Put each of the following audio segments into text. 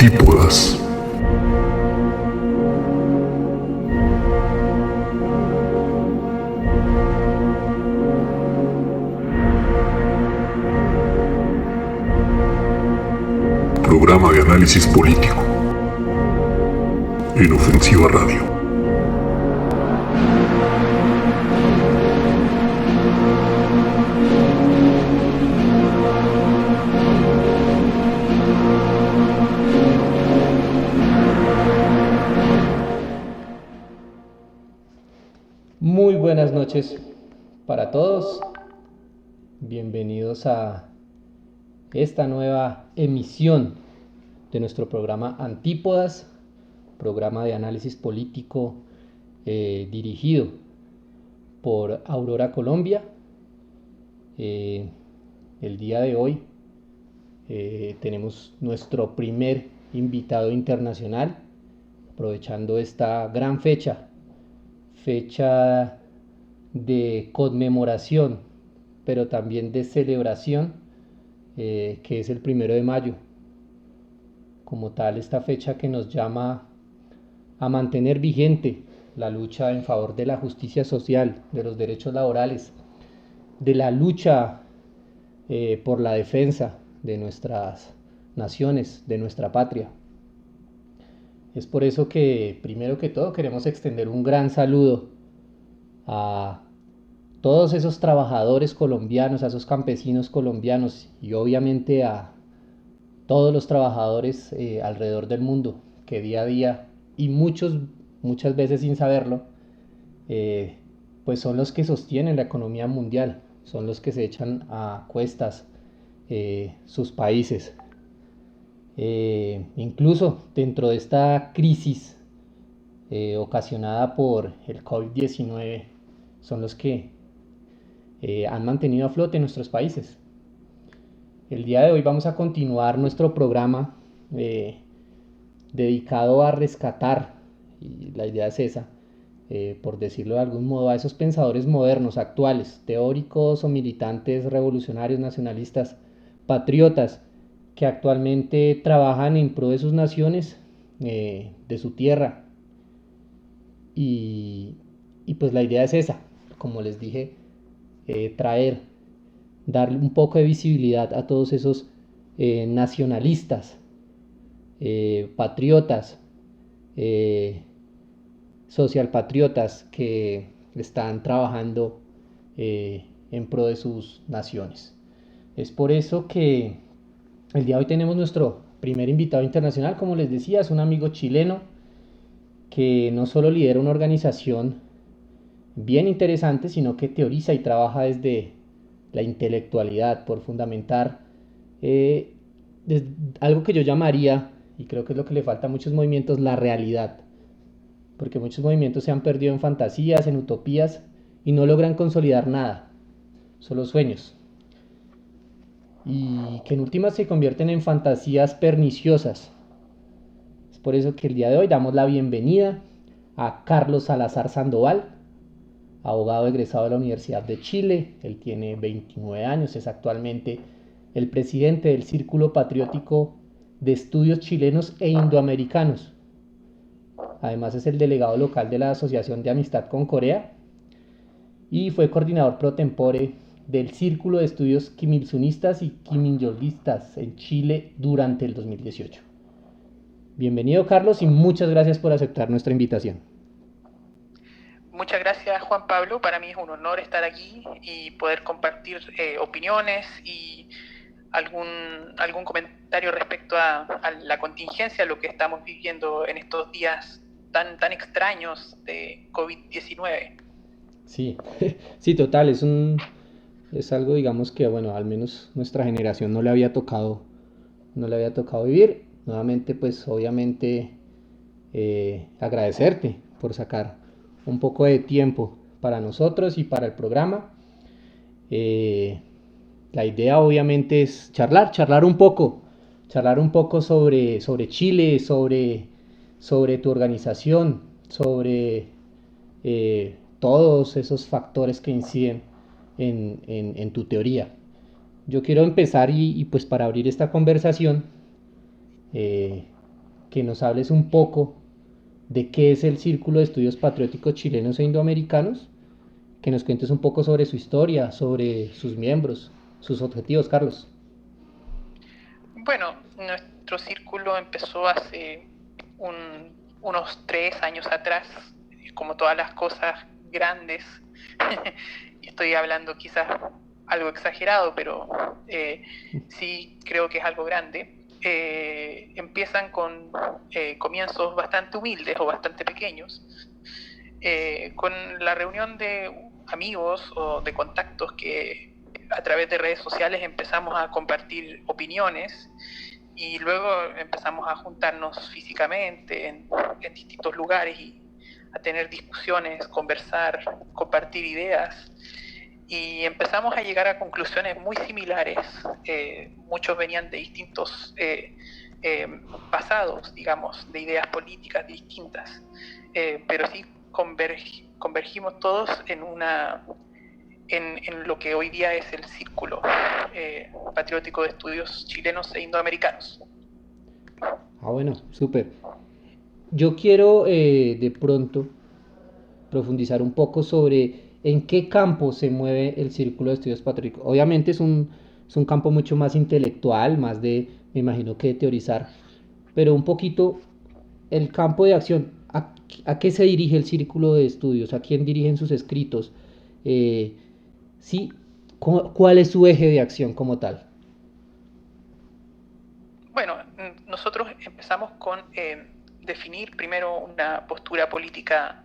Antípodas. Programa de análisis político en Ofensiva Radio. Muy buenas noches para todos. Bienvenidos a esta nueva emisión de nuestro programa Antípodas, programa de análisis político dirigido por Aurora Colombia. El día de hoy tenemos nuestro primer invitado internacional, aprovechando esta gran fecha de conmemoración, pero también de celebración, que es el 1 de mayo. Como tal, esta fecha que nos llama a mantener vigente la lucha en favor de la justicia social, de los derechos laborales, de la lucha por la defensa de nuestras naciones, de nuestra patria. Es por eso que, primero que todo, queremos extender un gran saludo a todos esos trabajadores colombianos, a esos campesinos colombianos y obviamente a todos los trabajadores alrededor del mundo que día a día y muchas veces sin saberlo, pues son los que sostienen la economía mundial, son los que se echan a cuestas sus países. Incluso dentro de esta crisis ocasionada por el COVID-19, son los que han mantenido a flote nuestros países. El día de hoy vamos a continuar nuestro programa dedicado a rescatar, y la idea es esa, por decirlo de algún modo, a esos pensadores modernos, actuales, teóricos o militantes revolucionarios, nacionalistas, patriotas, que actualmente trabajan en pro de sus naciones, de su tierra. Y pues la idea es esa, como les dije, darle un poco de visibilidad a todos esos nacionalistas, patriotas, socialpatriotas que están trabajando en pro de sus naciones. Es por eso que el día de hoy tenemos nuestro primer invitado internacional. Como les decía, es un amigo chileno que no solo lidera una organización bien interesante, sino que teoriza y trabaja desde la intelectualidad por fundamentar algo que yo llamaría, y creo que es lo que le falta a muchos movimientos, la realidad. Porque muchos movimientos se han perdido en fantasías, en utopías, y no logran consolidar nada, solo sueños. Y que en últimas se convierten en fantasías perniciosas. Es por eso que el día de hoy damos la bienvenida a Carlos Salazar Sandoval, abogado egresado de la Universidad de Chile. Él tiene 29 años, es actualmente el presidente del Círculo Patriótico de Estudios Chilenos e Indoamericanos. Además es el delegado local de la Asociación de Amistad con Corea y fue coordinador pro tempore del Círculo de Estudios Kim Il-sunistas y Kim Il-yolistas en Chile durante el 2018. Bienvenido, Carlos, y muchas gracias por aceptar nuestra invitación. Muchas gracias, Juan Pablo. Para mí es un honor estar aquí y poder compartir opiniones y algún comentario respecto a la contingencia, lo que estamos viviendo en estos días tan extraños de COVID-19. Sí, sí, total, es algo, digamos, que, bueno, al menos nuestra generación no le había tocado vivir. Nuevamente, pues, obviamente, agradecerte por sacar un poco de tiempo para nosotros y para el programa. La idea, obviamente, es charlar un poco sobre Chile, sobre tu organización, sobre todos esos factores que inciden en tu teoría. Yo quiero empezar y pues para abrir esta conversación, que nos hables un poco de qué es el Círculo de Estudios Patrióticos Chilenos e Indoamericanos, que nos cuentes un poco sobre su historia, sobre sus miembros, sus objetivos, Carlos. Bueno, nuestro círculo empezó hace unos 3 años atrás, como todas las cosas grandes. Estoy hablando quizás algo exagerado, pero sí creo que es algo grande. Empiezan con comienzos bastante humildes o bastante pequeños, con la reunión de amigos o de contactos que a través de redes sociales empezamos a compartir opiniones y luego empezamos a juntarnos físicamente en distintos lugares y a tener discusiones, conversar, compartir ideas, y empezamos a llegar a conclusiones muy similares. Muchos venían de distintos pasados, digamos, de ideas políticas distintas, pero sí convergimos todos en lo que hoy día es el Círculo Patriótico de Estudios Chilenos e Indoamericanos. Bueno, súper. Yo quiero de pronto profundizar un poco sobre en qué campo se mueve el Círculo de Estudios Patrióticos. Obviamente es un campo mucho más intelectual, más de, me imagino que de teorizar, pero un poquito el campo de acción. ¿A qué se dirige el Círculo de Estudios? ¿A quién dirigen sus escritos? Sí, ¿cuál es su eje de acción como tal? Bueno, nosotros empezamos con definir primero una postura política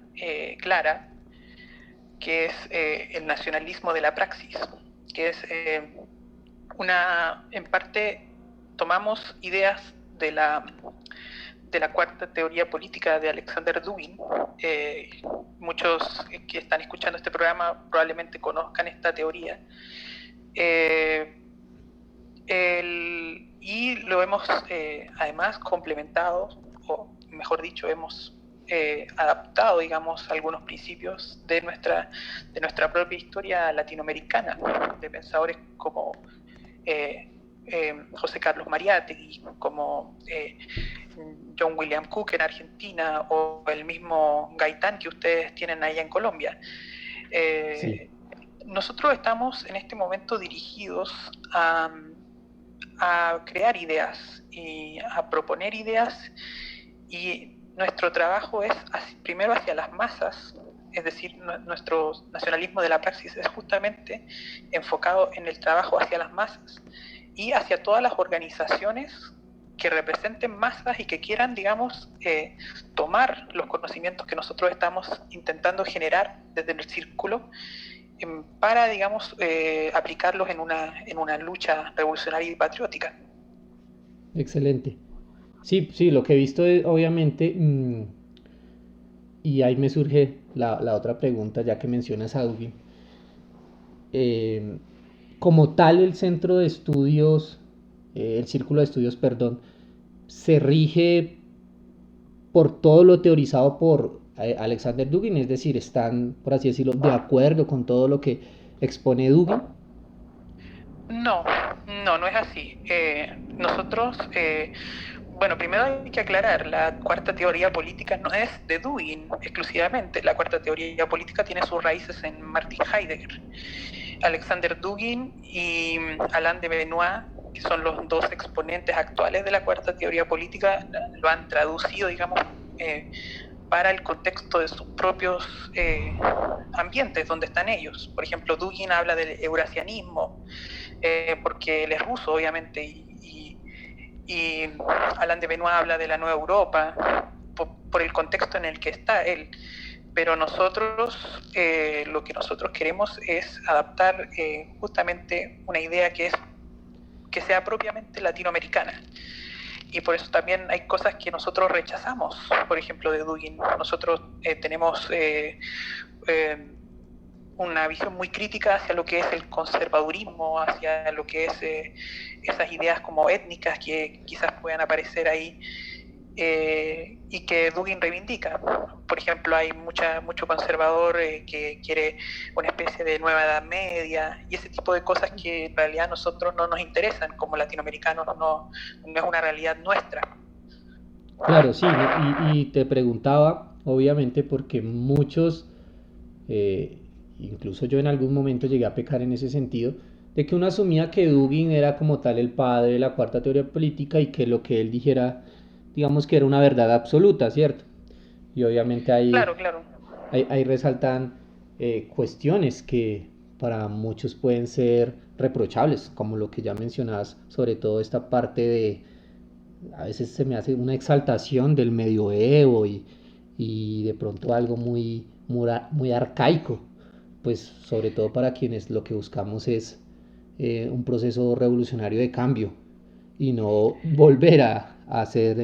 clara, que es el nacionalismo de la praxis, que es en parte tomamos ideas de la cuarta teoría política de Alexander Dugin. Muchos que están escuchando este programa probablemente conozcan esta teoría. Y lo hemos además complementado, o mejor dicho, hemos adaptado, digamos, algunos principios de nuestra propia historia latinoamericana, de pensadores como José Carlos Mariátegui, como John William Cook en Argentina, o el mismo Gaitán que ustedes tienen allá en Colombia. Sí. Nosotros estamos en este momento dirigidos a crear ideas y a proponer ideas, y nuestro trabajo es primero hacia las masas, es decir, nuestro nacionalismo de la praxis es justamente enfocado en el trabajo hacia las masas y hacia todas las organizaciones que representen masas y que quieran, digamos, tomar los conocimientos que nosotros estamos intentando generar desde el círculo para, digamos, aplicarlos en una lucha revolucionaria y patriótica. Excelente. Sí, lo que he visto es, obviamente, y ahí me surge la otra pregunta, ya que mencionas a Dugin. Como tal, el centro de estudios, el círculo de estudios, perdón, se rige por todo lo teorizado por Alexander Dugin, es decir, están, por así decirlo, de acuerdo con todo lo que expone Dugin. No es así. Nosotros, bueno, primero hay que aclarar, la cuarta teoría política no es de Dugin exclusivamente. La cuarta teoría política tiene sus raíces en Martin Heidegger. Alexander Dugin y Alain de Benoit, que son los dos exponentes actuales de la cuarta teoría política, lo han traducido, digamos, para el contexto de sus propios ambientes donde están ellos. Por ejemplo, Dugin habla del eurasianismo, porque él es ruso, obviamente, y Alain de Benoit habla de la Nueva Europa, por el contexto en el que está él. Pero nosotros, lo que nosotros queremos es adaptar justamente una idea que sea propiamente latinoamericana. Y por eso también hay cosas que nosotros rechazamos, por ejemplo, de Dugin. Nosotros tenemos una visión muy crítica hacia lo que es el conservadurismo, hacia lo que es esas ideas como étnicas que quizás puedan aparecer ahí, y que Dugin reivindica. Por ejemplo, hay mucho conservador que quiere una especie de nueva edad media y ese tipo de cosas que en realidad a nosotros no nos interesan como latinoamericanos, no es una realidad nuestra. Claro, sí, ¿no? Y te preguntaba, obviamente, porque muchos, eh, incluso yo en algún momento llegué a pecar en ese sentido, de que uno asumía que Dugin era como tal el padre de la cuarta teoría política y que lo que él dijera, digamos que era una verdad absoluta, ¿cierto? Y obviamente Claro, claro. ahí resaltan cuestiones que para muchos pueden ser reprochables, como lo que ya mencionabas, sobre todo esta parte de, a veces se me hace una exaltación del medioevo y de pronto algo muy arcaico, pues sobre todo para quienes lo que buscamos es un proceso revolucionario de cambio y no volver a hacer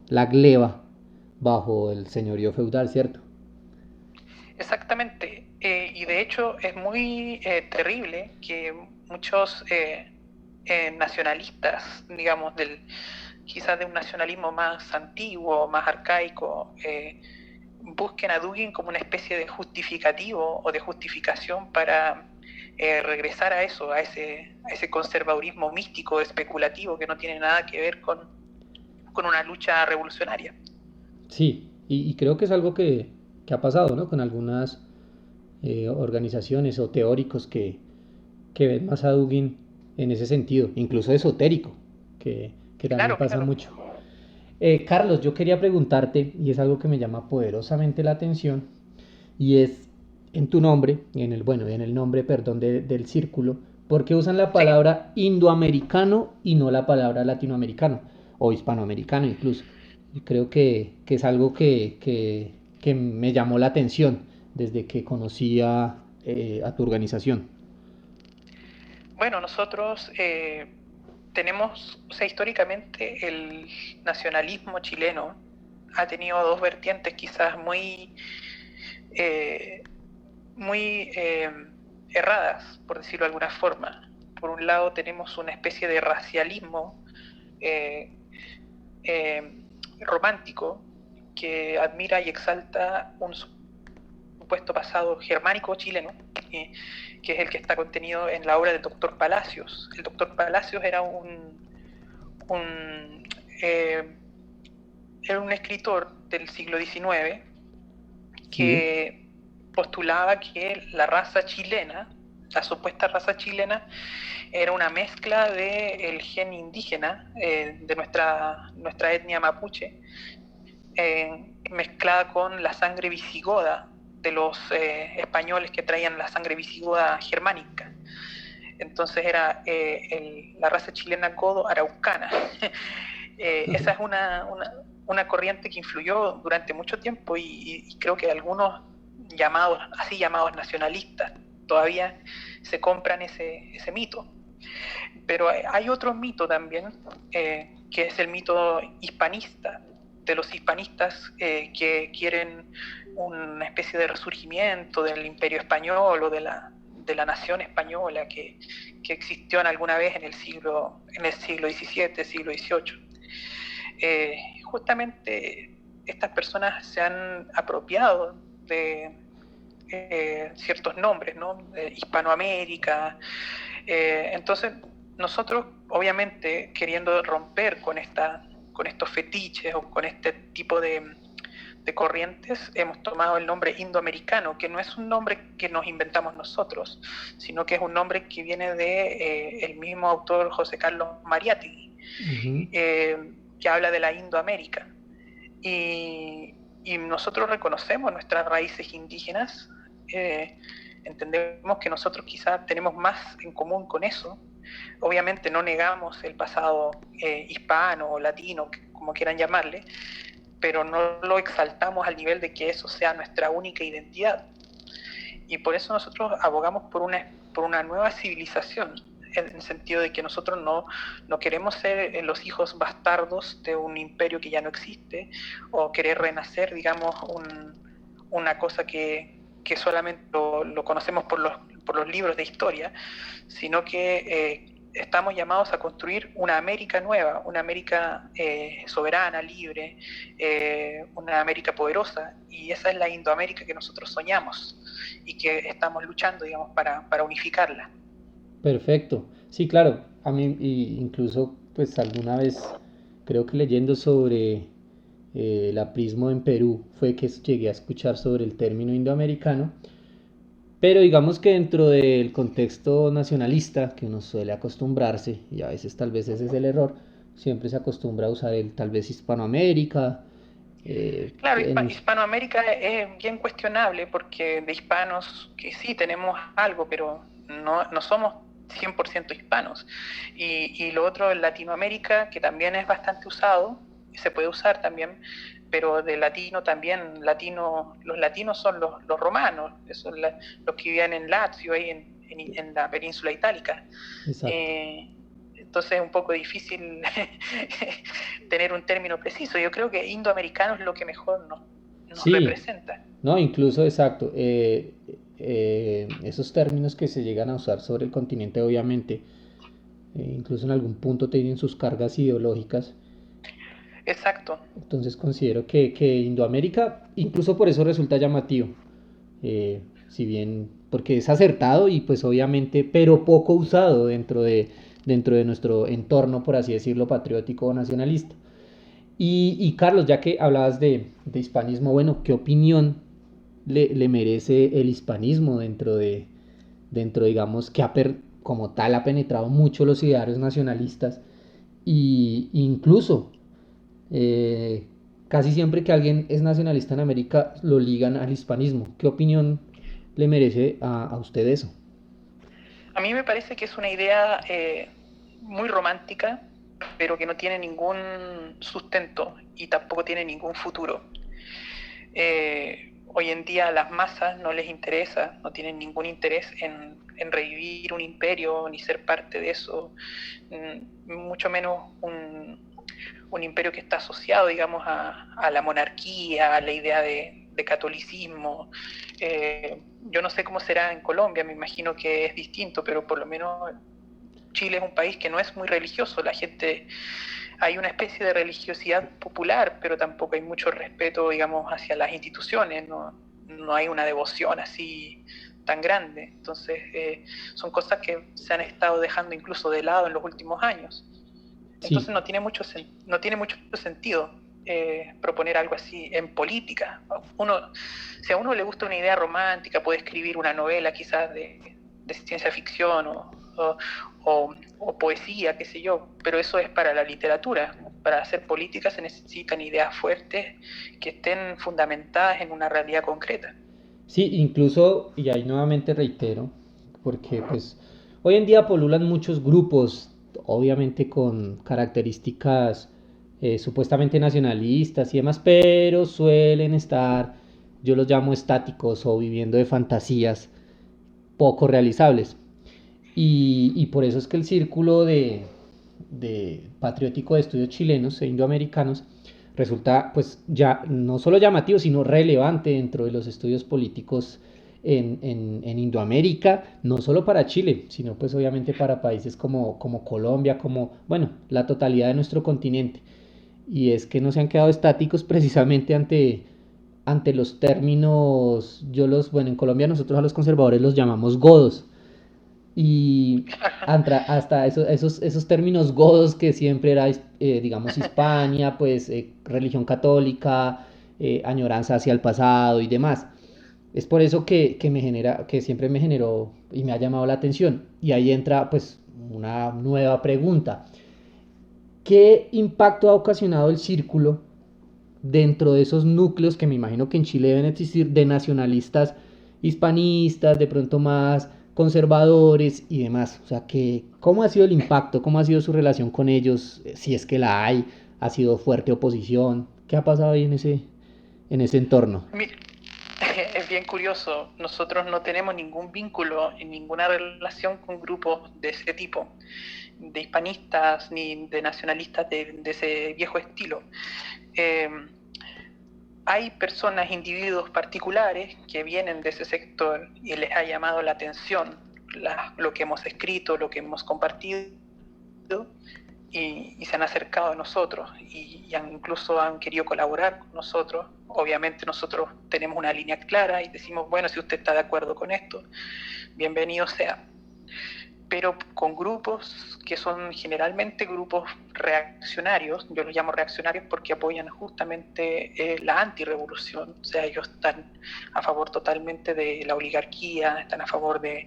la gleba bajo el señorío feudal, ¿cierto? Exactamente. Y de hecho es muy terrible que muchos nacionalistas, digamos, quizás de un nacionalismo más antiguo, más arcaico, busquen a Dugin como una especie de justificativo o de justificación para regresar a eso, a ese conservadurismo místico, especulativo, que no tiene nada que ver con una lucha revolucionaria. Sí, y creo que es algo que ha pasado, ¿no? Con algunas organizaciones o teóricos que ven más a Dugin en ese sentido, incluso esotérico, que también Claro, pasa claro. mucho. Carlos, yo quería preguntarte, y es algo que me llama poderosamente la atención, y es en tu nombre, bueno, en el nombre, perdón, del círculo, ¿por qué usan la Sí. palabra indoamericano y no la palabra latinoamericano o hispanoamericano incluso? Yo creo que es algo que me llamó la atención desde que conocía a tu organización. Bueno, nosotros tenemos, o sea, históricamente el nacionalismo chileno ha tenido dos vertientes quizás eh, muy erradas, por decirlo de alguna forma. Por un lado tenemos una especie de racialismo eh, eh, romántico que admira y exalta un supuesto pasado germánico chileno, que es el que está contenido en la obra del doctor Palacios. El doctor Palacios un, eh, era un escritor del siglo XIX Sí, que postulaba que la raza chilena, la supuesta raza chilena, era una mezcla del gen indígena de nuestra etnia mapuche, mezclada con la sangre visigoda de los españoles que traían la sangre visigoda germánica. Entonces era la raza chilena godo-araucana. Esa es una corriente que influyó durante mucho tiempo y creo que algunos así llamados nacionalistas todavía se compran ese mito. Pero hay otro mito también, que es el mito hispanista, de los hispanistas que quieren una especie de resurgimiento del imperio español o de la nación española que existió en alguna vez en el siglo XVII, siglo XVIII. Justamente estas personas se han apropiado de ciertos nombres, ¿no? Hispanoamérica. Entonces, nosotros, obviamente, queriendo romper con estos fetiches o con este tipo de corrientes, hemos tomado el nombre indoamericano, que no es un nombre que nos inventamos nosotros, sino que es un nombre que viene de el mismo autor José Carlos Mariátegui, ujú, que habla de la Indoamérica. Y nosotros reconocemos nuestras raíces indígenas, eh, entendemos que nosotros quizás tenemos más en común con eso. Obviamente no negamos el pasado hispano o latino, como quieran llamarle, pero no lo exaltamos al nivel de que eso sea nuestra única identidad. Y por eso nosotros abogamos por una nueva civilización, en el sentido de que nosotros no queremos ser los hijos bastardos de un imperio que ya no existe, o querer renacer, digamos, una cosa que solamente lo conocemos por los libros de historia, sino que estamos llamados a construir una América nueva, una América soberana, libre, una América poderosa, y esa es la Indoamérica que nosotros soñamos y que estamos luchando, digamos, para unificarla. perfecto. Sí, claro, a mí incluso pues alguna vez creo que leyendo sobre el aprismo en Perú fue que llegué a escuchar sobre el término indoamericano, pero digamos que dentro del contexto nacionalista que uno suele acostumbrarse, y a veces tal vez ese es el error, siempre se acostumbra a usar el tal vez Hispanoamérica. Claro, En Hispanoamérica es bien cuestionable porque de hispanos que sí tenemos algo, pero no somos 100% hispanos. Y lo otro, en Latinoamérica, que también es bastante usado, se puede usar también, pero de latino también, los latinos son los romanos, son los que vivían en Lazio, ahí en la península itálica. Exacto. Eh, entonces es un poco difícil tener un término preciso. Yo creo que indoamericano es lo que mejor nos Sí, representa. no, incluso exacto. Esos términos que se llegan a usar sobre el continente, obviamente, incluso en algún punto tienen sus cargas ideológicas. Exacto. Entonces considero que Indoamérica, incluso por eso resulta llamativo. Si bien, porque es acertado y pues obviamente, pero poco usado dentro de nuestro entorno, por así decirlo, patriótico o nacionalista. Y Carlos, ya que hablabas de hispanismo, bueno, ¿qué opinión le merece el hispanismo digamos, que como tal ha penetrado mucho los idearios nacionalistas y incluso eh, casi siempre que alguien es nacionalista en América lo ligan al hispanismo? ¿Qué opinión le merece a usted eso? A mí me parece que es una idea muy romántica, pero que no tiene ningún sustento y tampoco tiene ningún futuro. Hoy en día a las masas no les interesa, no tienen ningún interés en revivir un imperio ni ser parte de eso, mucho menos un imperio que está asociado, digamos, a la monarquía, a la idea de catolicismo. Yo no sé cómo será en Colombia, me imagino que es distinto, pero por lo menos Chile es un país que no es muy religioso, la gente, hay una especie de religiosidad popular, pero tampoco hay mucho respeto, digamos, hacia las instituciones, no hay una devoción así tan grande. Entonces, son cosas que se han estado dejando incluso de lado en los últimos años. Sí, Entonces no tiene mucho sentido proponer algo así en política. Si a uno le gusta una idea romántica, puede escribir una novela quizás de ciencia ficción o poesía, qué sé yo, pero eso es para la literatura. Para hacer política se necesitan ideas fuertes que estén fundamentadas en una realidad concreta. sí, incluso, y ahí nuevamente reitero, porque pues hoy en día polulan muchos grupos, obviamente con características supuestamente nacionalistas y demás, pero suelen estar, yo los llamo estáticos o viviendo de fantasías poco realizables. Y por eso es que el círculo de patriótico de estudios chilenos e indoamericanos resulta pues ya no solo llamativo, sino relevante dentro de los estudios políticos en Indoamérica, no solo para Chile, sino pues obviamente para países como Colombia, como, bueno, la totalidad de nuestro continente. Y es que no se han quedado estáticos precisamente ante los términos, bueno, en Colombia nosotros a los conservadores los llamamos godos, y hasta esos términos godos que siempre era, digamos, Hispania, pues religión católica, añoranza hacia el pasado y demás. Es por eso que siempre me generó y me ha llamado la atención. Y ahí entra pues una nueva pregunta. ¿Qué impacto ha ocasionado el círculo dentro de esos núcleos que me imagino que en Chile deben existir de nacionalistas hispanistas, de pronto más conservadores y demás? O sea, ¿cómo ha sido el impacto? ¿Cómo ha sido su relación con ellos? Si es que la hay, ¿ha sido fuerte oposición? ¿Qué ha pasado ahí en ese entorno? Es bien curioso, nosotros no tenemos ningún vínculo, ninguna relación con grupos de ese tipo, de hispanistas ni de nacionalistas de ese viejo estilo. Eh, Hay personas, individuos particulares que vienen de ese sector y les ha llamado la atención lo que hemos escrito, lo que hemos compartido y se han acercado a nosotros incluso han querido colaborar con nosotros. Obviamente nosotros tenemos una línea clara y decimos, bueno, si usted está de acuerdo con esto, bienvenido sea. Pero con grupos que son generalmente grupos reaccionarios, yo los llamo reaccionarios porque apoyan justamente la antirrevolución, o sea, ellos están a favor totalmente de la oligarquía, están a favor del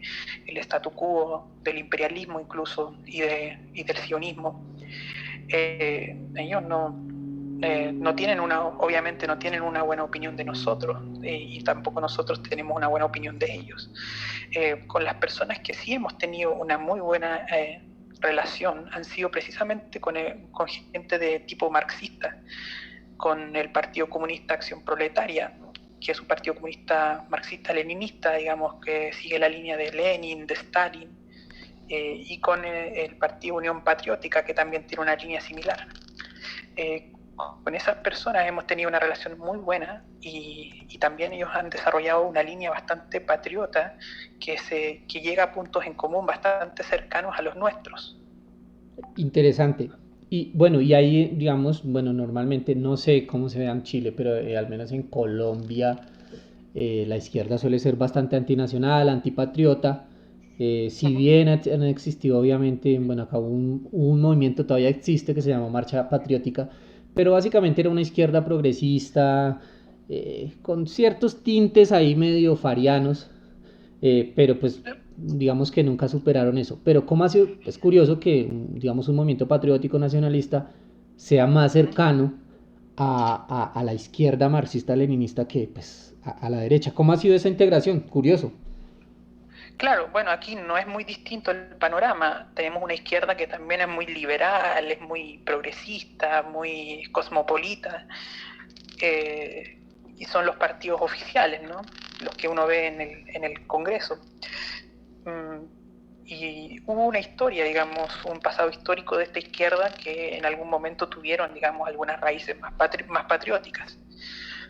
statu quo, del imperialismo incluso, y del sionismo. Ellos no tienen obviamente no tienen una buena opinión de nosotros, y tampoco nosotros tenemos una buena opinión de ellos. Con las personas que sí hemos tenido una muy buena relación han sido precisamente con gente de tipo marxista, con el Partido Comunista Acción Proletaria, que es un partido comunista marxista-leninista, digamos, que sigue la línea de Lenin, de Stalin, y con el Partido Unión Patriótica, que también tiene una línea similar. Con esas personas hemos tenido una relación muy buena, y también ellos han desarrollado una línea bastante patriota que llega a puntos en común bastante cercanos a los nuestros. Interesante. Y bueno, y ahí, digamos, bueno, normalmente no sé cómo se vea en Chile, pero al menos en Colombia la izquierda suele ser bastante antinacional, antipatriota. Si bien han existido, obviamente, bueno, acá un movimiento, todavía existe, que se llama Marcha Patriótica, pero básicamente era una izquierda progresista, con ciertos tintes ahí medio farianos, pero pues digamos que nunca superaron eso. Pero cómo ha sido, es curioso que digamos un movimiento patriótico nacionalista sea más cercano a la izquierda marxista-leninista que pues a la derecha. ¿Cómo ha sido esa integración? Curioso. Claro, bueno, aquí no es muy distinto el panorama. Tenemos una izquierda que también es muy liberal, es muy progresista, muy cosmopolita, y son los partidos oficiales, ¿no? Los que uno ve en el Congreso. Y hubo una historia, digamos, un pasado histórico de esta izquierda que en algún momento tuvieron, digamos, algunas raíces más patrióticas,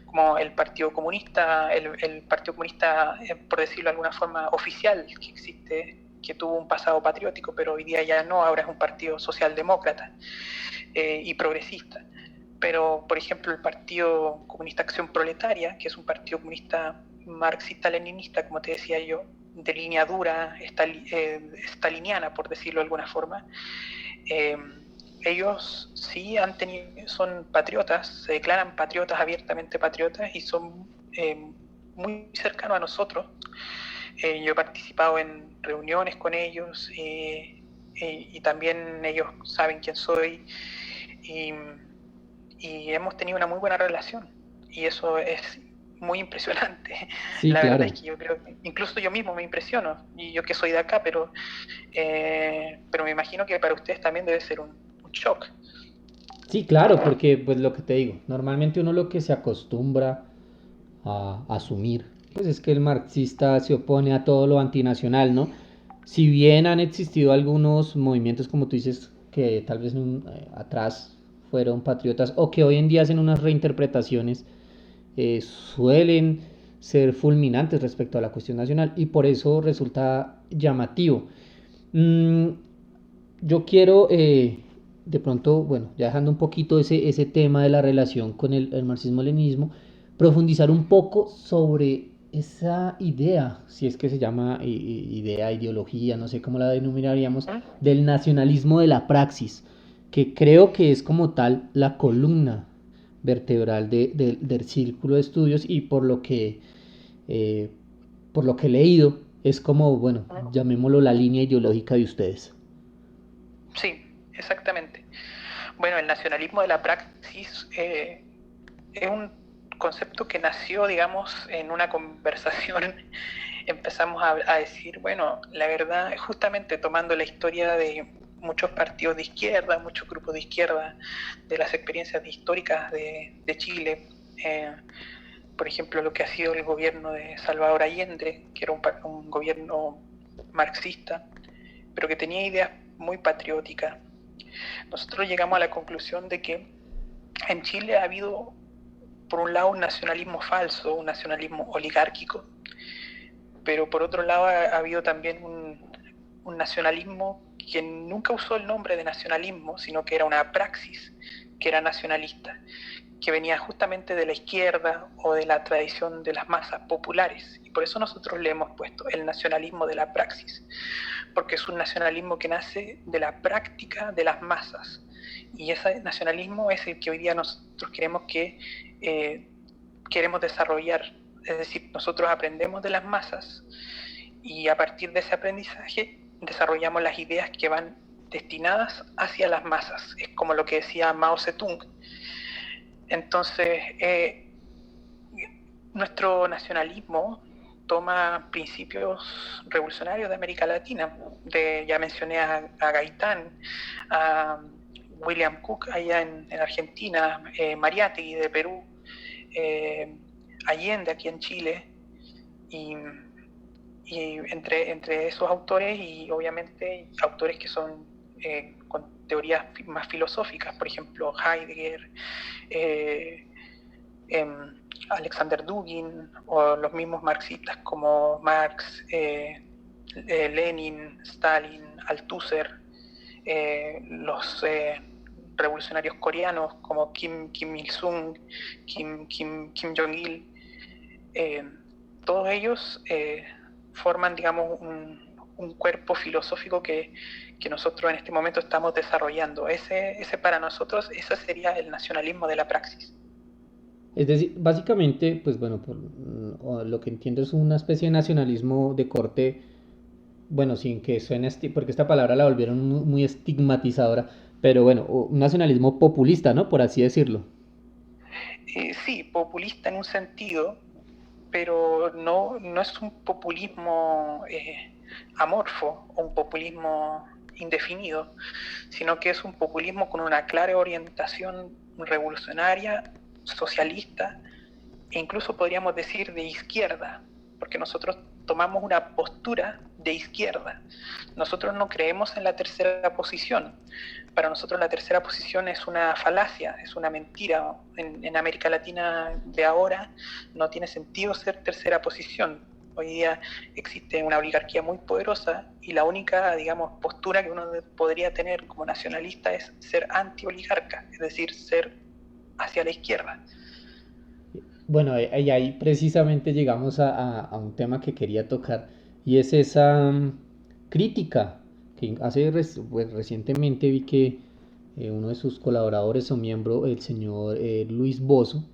como el Partido Comunista, el Partido Comunista, por decirlo de alguna forma, oficial que existe, que tuvo un pasado patriótico, pero hoy día ya no, ahora es un partido socialdemócrata y progresista. Pero, por ejemplo, el Partido Comunista Acción Proletaria, que es un partido comunista marxista-leninista, como te decía yo, de línea dura, staliniana, por decirlo de alguna forma, ellos sí son patriotas, se declaran patriotas, abiertamente patriotas, y son muy cercanos a nosotros. Yo he participado en reuniones con ellos, y también ellos saben quién soy, y hemos tenido una muy buena relación, y eso es muy impresionante. Sí, La claro. verdad es que yo creo que incluso yo mismo me impresiono, y yo que soy de acá, pero me imagino que para ustedes también debe ser un shock. Sí, claro, porque pues lo que te digo, normalmente uno lo que se acostumbra a asumir, pues es que el marxista se opone a todo lo antinacional, ¿no? Si bien han existido algunos movimientos, como tú dices, que tal vez atrás fueron patriotas o que hoy en día hacen unas reinterpretaciones, suelen ser fulminantes respecto a la cuestión nacional, y por eso resulta llamativo. Yo quiero, de pronto, bueno, ya dejando un poquito ese tema de la relación con el marxismo-leninismo, profundizar un poco sobre esa idea, si es que se llama idea, ideología, no sé cómo la denominaríamos, del nacionalismo de la praxis, que creo que es como tal la columna vertebral del círculo de estudios, y por lo que he leído, es como, bueno, llamémoslo la línea ideológica de ustedes. Sí, exactamente. Bueno, el nacionalismo de la praxis es un concepto que nació, digamos, en una conversación. Empezamos a decir, bueno, la verdad, justamente tomando la historia de muchos partidos de izquierda, muchos grupos de izquierda, de las experiencias históricas de Chile, por ejemplo, lo que ha sido el gobierno de Salvador Allende, que era un gobierno marxista, pero que tenía ideas muy patrióticas. Nosotros llegamos a la conclusión de que en Chile ha habido, por un lado, un nacionalismo falso, un nacionalismo oligárquico, pero por otro lado ha habido también un nacionalismo que nunca usó el nombre de nacionalismo, sino que era una praxis que era nacionalista, que venía justamente de la izquierda o de la tradición de las masas populares. Y por eso nosotros le hemos puesto el nacionalismo de la praxis, porque es un nacionalismo que nace de la práctica de las masas, Y ese nacionalismo es el que hoy día nosotros queremos desarrollar. Es decir, nosotros aprendemos de las masas y a partir de ese aprendizaje desarrollamos las ideas que van destinadas hacia las masas. Es como lo que decía Mao Zedong. Entonces, nuestro nacionalismo toma principios revolucionarios de América Latina. Ya mencioné a Gaitán, a William Cook allá en Argentina, Mariátegui de Perú, Allende aquí en Chile, y entre esos autores y obviamente autores que son con teorías más filosóficas, por ejemplo Heidegger, Alexander Dugin o los mismos marxistas como Marx, Lenin, Stalin, Althusser, los revolucionarios coreanos como Kim Il-sung, Kim Jong-il, todos ellos forman, digamos, un cuerpo filosófico que nosotros en este momento estamos desarrollando. Ese para nosotros, ese sería el nacionalismo de la praxis. Es decir, básicamente, pues bueno, lo que entiendo es una especie de nacionalismo de corte, bueno, sin que suene, porque esta palabra la volvieron muy estigmatizadora, pero bueno, un nacionalismo populista, ¿no? Por así decirlo. Sí, populista en un sentido, pero no es un populismo amorfo o un populismo indefinido, sino que es un populismo con una clara orientación revolucionaria, socialista e incluso podríamos decir de izquierda, porque nosotros tomamos una postura de izquierda. Nosotros no creemos en la tercera posición. Para nosotros la tercera posición es una falacia, es una mentira. En América Latina de ahora no tiene sentido ser tercera posición. Hoy día existe una oligarquía muy poderosa y la única, digamos, postura que uno podría tener como nacionalista es ser anti-oligarca, es decir, ser hacia la izquierda. Bueno, y ahí precisamente llegamos a un tema que quería tocar y es esa crítica que pues, recientemente vi que uno de sus colaboradores o miembro, el señor Luis Bozo,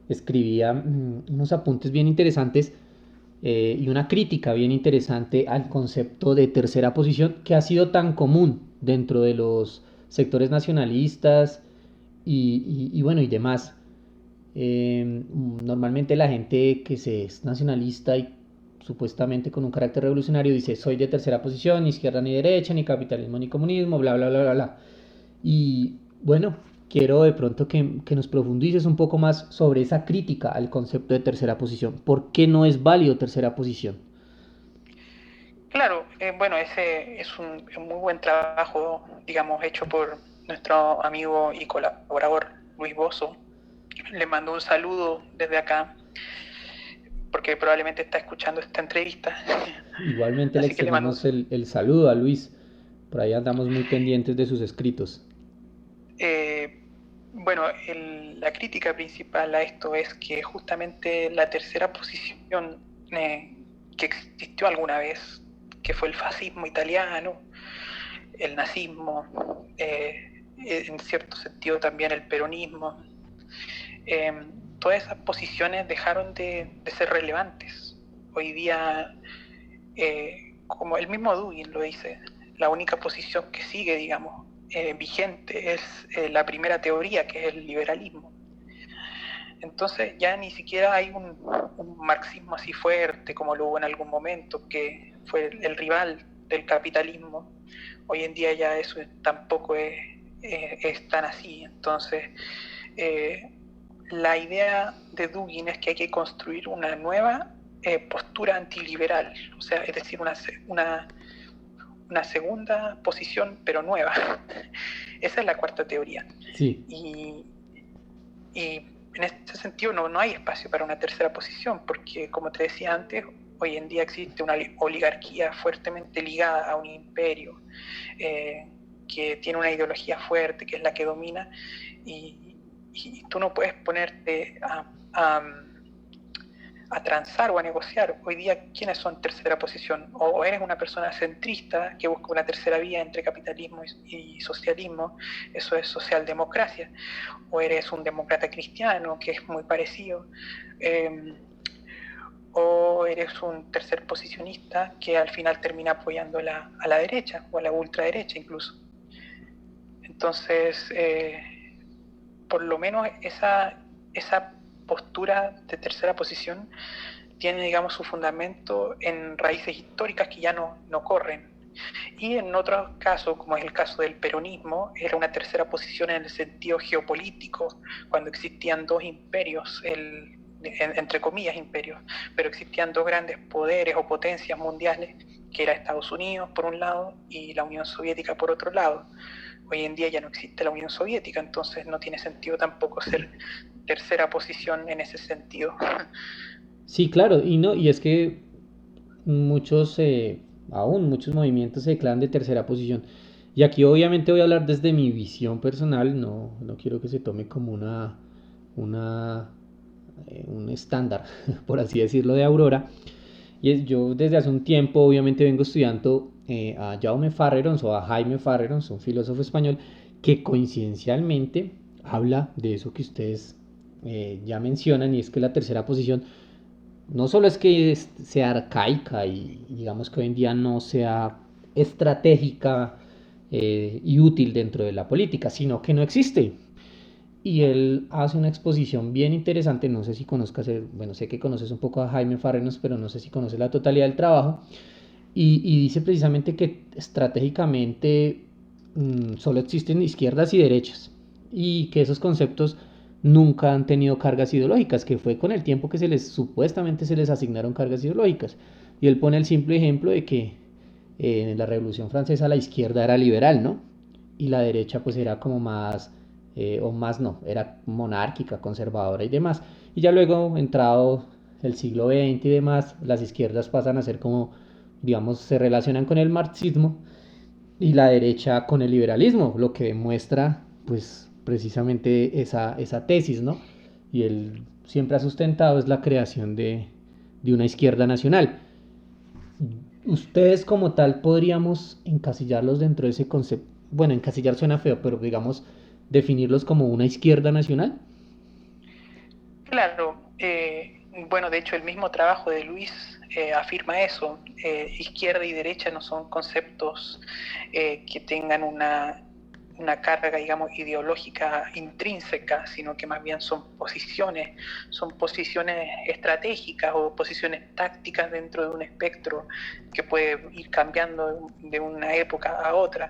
escribía unos apuntes bien interesantes y una crítica bien interesante al concepto de tercera posición que ha sido tan común dentro de los sectores nacionalistas y bueno y demás. Normalmente la gente que se es nacionalista y supuestamente con un carácter revolucionario dice soy de tercera posición, ni izquierda ni derecha, ni capitalismo ni comunismo, bla bla bla bla bla. Y bueno, quiero de pronto que nos profundices un poco más sobre esa crítica al concepto de tercera posición. ¿Por qué no es válido tercera posición? Claro, bueno, ese es un muy buen trabajo, digamos, hecho por nuestro amigo y colaborador Luis Bozo. Le mando un saludo desde acá, porque probablemente está escuchando esta entrevista. Igualmente le Así que le mando un extendemos el saludo a Luis. Por ahí andamos muy pendientes de sus escritos. Bueno, la crítica principal a esto es que justamente la tercera posición que existió alguna vez, que fue el fascismo italiano, el nazismo, en cierto sentido también el peronismo, todas esas posiciones dejaron de ser relevantes. Hoy día, como el mismo Dugin lo dice, la única posición que sigue, digamos, vigente es la primera teoría, que es el liberalismo. Entonces ya ni siquiera hay un marxismo así fuerte como lo hubo en algún momento, que fue el rival del capitalismo. Hoy en día ya eso tampoco es tan así. Entonces, la idea de Dugin es que hay que construir una nueva postura antiliberal, o sea, es decir, una segunda posición, pero nueva. Esa es la cuarta teoría. Sí. Y en este sentido no hay espacio para una tercera posición, porque como te decía antes, hoy en día existe una oligarquía fuertemente ligada a un imperio que tiene una ideología fuerte, que es la que domina, y tú no puedes ponerte a transar o a negociar. Hoy día, ¿quiénes son tercera posición? O eres una persona centrista que busca una tercera vía entre capitalismo y socialismo, eso es socialdemocracia, o eres un demócrata cristiano, que es muy parecido, o eres un tercer posicionista que al final termina apoyando a la derecha o a la ultraderecha incluso. Entonces, por lo menos esa postura de tercera posición tiene, digamos, su fundamento en raíces históricas que ya no corren. Y en otros casos, como es el caso del peronismo, era una tercera posición en el sentido geopolítico, cuando existían dos imperios, entre comillas imperios, pero existían dos grandes poderes o potencias mundiales, que era Estados Unidos por un lado y la Unión Soviética por otro lado. Hoy en día ya no existe la Unión Soviética, entonces no tiene sentido tampoco ser tercera posición en ese sentido. Sí, claro, y es que muchos, aún muchos movimientos se declaran de tercera posición. Y aquí obviamente voy a hablar desde mi visión personal, no quiero que se tome como una, un estándar, por así decirlo, de Aurora. Y es, yo desde hace un tiempo obviamente vengo estudiando a Jaume Farrerons o a Jaime Farrerons, un filósofo español, que coincidencialmente habla de eso que ustedes ya mencionan, y es que la tercera posición no solo es que sea arcaica y digamos que hoy en día no sea estratégica y útil dentro de la política, sino que no existe. Y él hace una exposición bien interesante, no sé si conozcas, bueno, sé que conoces un poco a Jaime Farrenos, pero no sé si conoces la totalidad del trabajo, y dice precisamente que estratégicamente solo existen izquierdas y derechas, y que esos conceptos nunca han tenido cargas ideológicas, que fue con el tiempo que supuestamente se les asignaron cargas ideológicas. Y él pone el simple ejemplo de que en la Revolución Francesa la izquierda era liberal, ¿no? Y la derecha pues era como más, o más no, era monárquica, conservadora y demás. Y ya luego, entrado el siglo XX y demás, las izquierdas pasan a ser como, digamos, se relacionan con el marxismo y la derecha con el liberalismo, lo que demuestra pues precisamente esa tesis, ¿no? Y él siempre ha sustentado es la creación de una izquierda nacional. Ustedes como tal podríamos encasillarlos dentro de ese concepto. Bueno, encasillar suena feo, pero digamos definirlos como una izquierda nacional. Claro, bueno, de hecho el mismo trabajo de Luis afirma eso. Izquierda y derecha no son conceptos que tengan una carga, digamos, ideológica intrínseca, sino que más bien son posiciones estratégicas o posiciones tácticas dentro de un espectro que puede ir cambiando de una época a otra.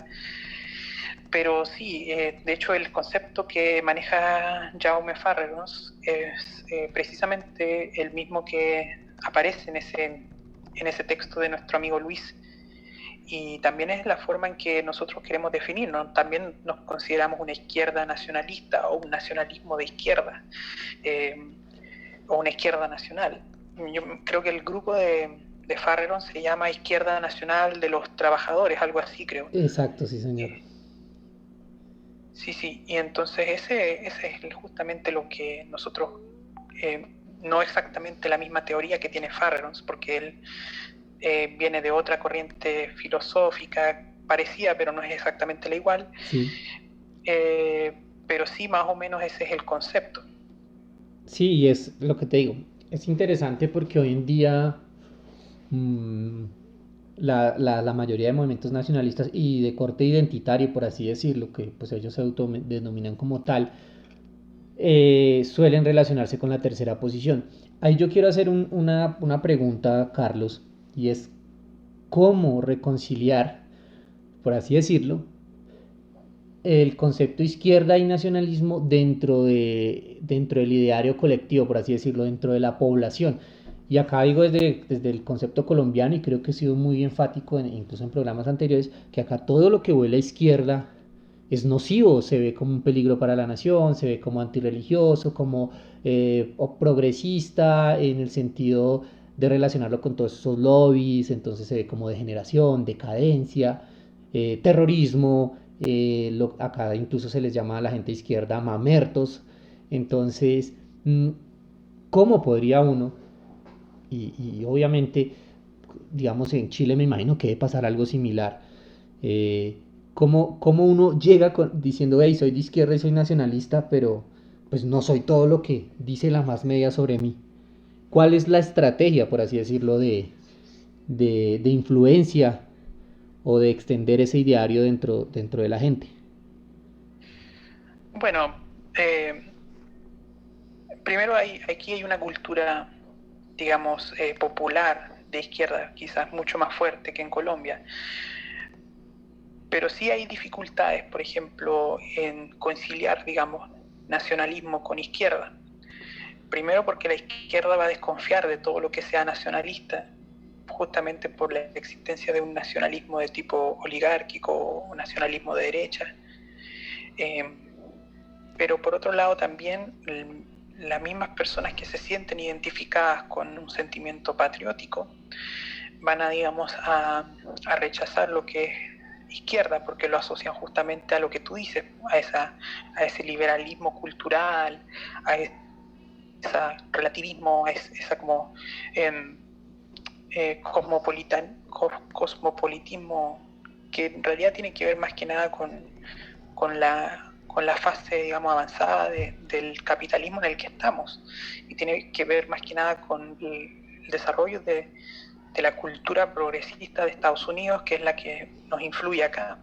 Pero sí, de hecho el concepto que maneja Jaume Farreros es precisamente el mismo que aparece en ese texto de nuestro amigo Luis, y también es la forma en que nosotros queremos definirnos. También nos consideramos una izquierda nacionalista o un nacionalismo de izquierda, o una izquierda nacional. Yo creo que el grupo de Farreron se llama Izquierda Nacional de los Trabajadores, algo así creo. Exacto, sí señor. Sí, y entonces ese es justamente lo que nosotros, no exactamente la misma teoría que tiene Farrerons, porque él viene de otra corriente filosófica parecida, pero no es exactamente la igual, Sí. Pero sí, más o menos ese es el concepto. Sí, y es lo que te digo. Es interesante porque hoy en día mmm, la mayoría de movimientos nacionalistas y de corte identitario, por así decirlo, que pues ellos se autodenominan como tal, suelen relacionarse con la tercera posición. Ahí yo quiero hacer una pregunta, Carlos, y es cómo reconciliar, por así decirlo, el concepto izquierda y nacionalismo dentro del ideario colectivo, por así decirlo, dentro de la población. Y acá digo desde el concepto colombiano, y creo que he sido muy enfático incluso en programas anteriores, que acá todo lo que vuela a izquierda es nocivo, se ve como un peligro para la nación, se ve como antirreligioso, como o progresista en el sentido de relacionarlo con todos esos lobbies, entonces se ve como degeneración, decadencia, terrorismo, acá incluso se les llama a la gente izquierda mamertos. Entonces, ¿cómo podría uno y obviamente, digamos, en Chile me imagino que debe pasar algo similar. ¿Cómo uno llega diciendo, hey, soy de izquierda y soy nacionalista, pero pues no soy todo lo que dice la más media sobre mí? ¿Cuál es la estrategia, por así decirlo, de influencia o de extender ese ideario dentro de la gente? Bueno, primero aquí hay una cultura, digamos, popular de izquierda, quizás mucho más fuerte que en Colombia, pero sí hay dificultades, por ejemplo, en conciliar, digamos, nacionalismo con izquierda. Primero porque la izquierda va a desconfiar de todo lo que sea nacionalista, justamente por la existencia de un nacionalismo de tipo oligárquico o nacionalismo de derecha. Pero por otro lado también las mismas personas que se sienten identificadas con un sentimiento patriótico van a, digamos, a rechazar lo que es izquierda, porque lo asocian justamente a lo que tú dices, a ese liberalismo cultural, a ese relativismo, a esa como cosmopolitismo que en realidad tiene que ver más que nada con la fase, digamos, avanzada del capitalismo en el que estamos, y tiene que ver más que nada con el desarrollo de la cultura progresista de Estados Unidos, que es la que nos influye acá.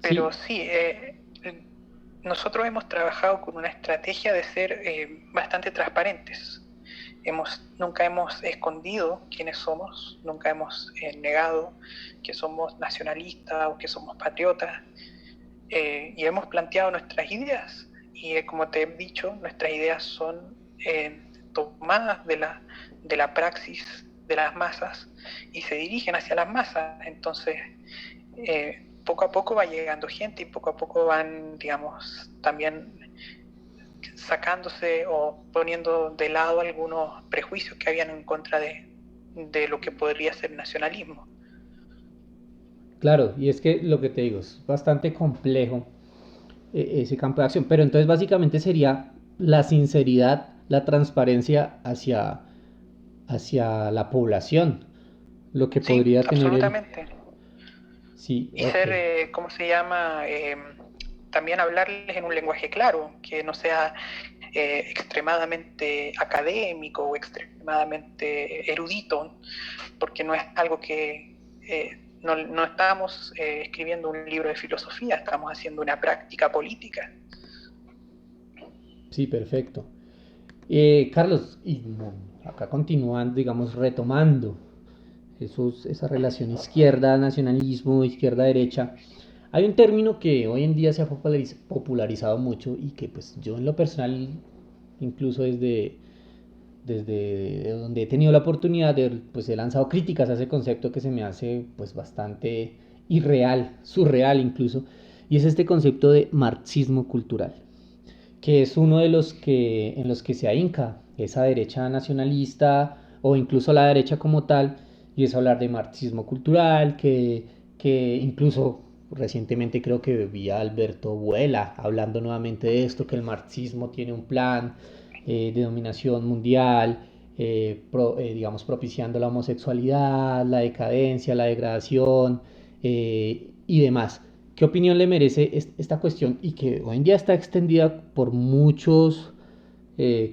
Pero sí, nosotros hemos trabajado con una estrategia de ser bastante transparentes. Nunca hemos escondido quiénes somos, nunca hemos negado que somos nacionalistas o que somos patriotas, y hemos planteado nuestras ideas. Y como te he dicho, nuestras ideas son tomadas de la praxis de las masas y se dirigen hacia las masas. Entonces, poco a poco va llegando gente y poco a poco van, digamos, también sacándose o poniendo de lado algunos prejuicios que habían en contra de lo que podría ser nacionalismo. Claro, y es que lo que te digo, es bastante complejo ese campo de acción, pero entonces básicamente sería la sinceridad, la transparencia hacia la población, lo que Sí, podría tener el... absolutamente. Sí, Y ok. ser, ¿cómo se llama? También hablarles en un lenguaje claro, que no sea extremadamente académico o extremadamente erudito, porque no es algo que no estamos escribiendo un libro de filosofía, estamos haciendo una práctica política. Sí, perfecto. Carlos, y no, acá continuando, digamos, retomando esa relación izquierda-nacionalismo, izquierda-derecha, hay un término que hoy en día se ha popularizado mucho y que pues yo en lo personal, incluso desde donde he tenido la oportunidad pues he lanzado críticas a ese concepto que se me hace pues bastante irreal, surreal incluso, y es este concepto de marxismo cultural, que es uno de en los que se ahinca esa derecha nacionalista o incluso la derecha como tal, y es hablar de marxismo cultural, que incluso recientemente creo que vi a Alberto Vuela hablando nuevamente de esto, que el marxismo tiene un plan de dominación mundial, digamos, propiciando la homosexualidad, la decadencia, la degradación y demás. ¿Qué opinión le merece esta cuestión y que hoy en día está extendida por muchos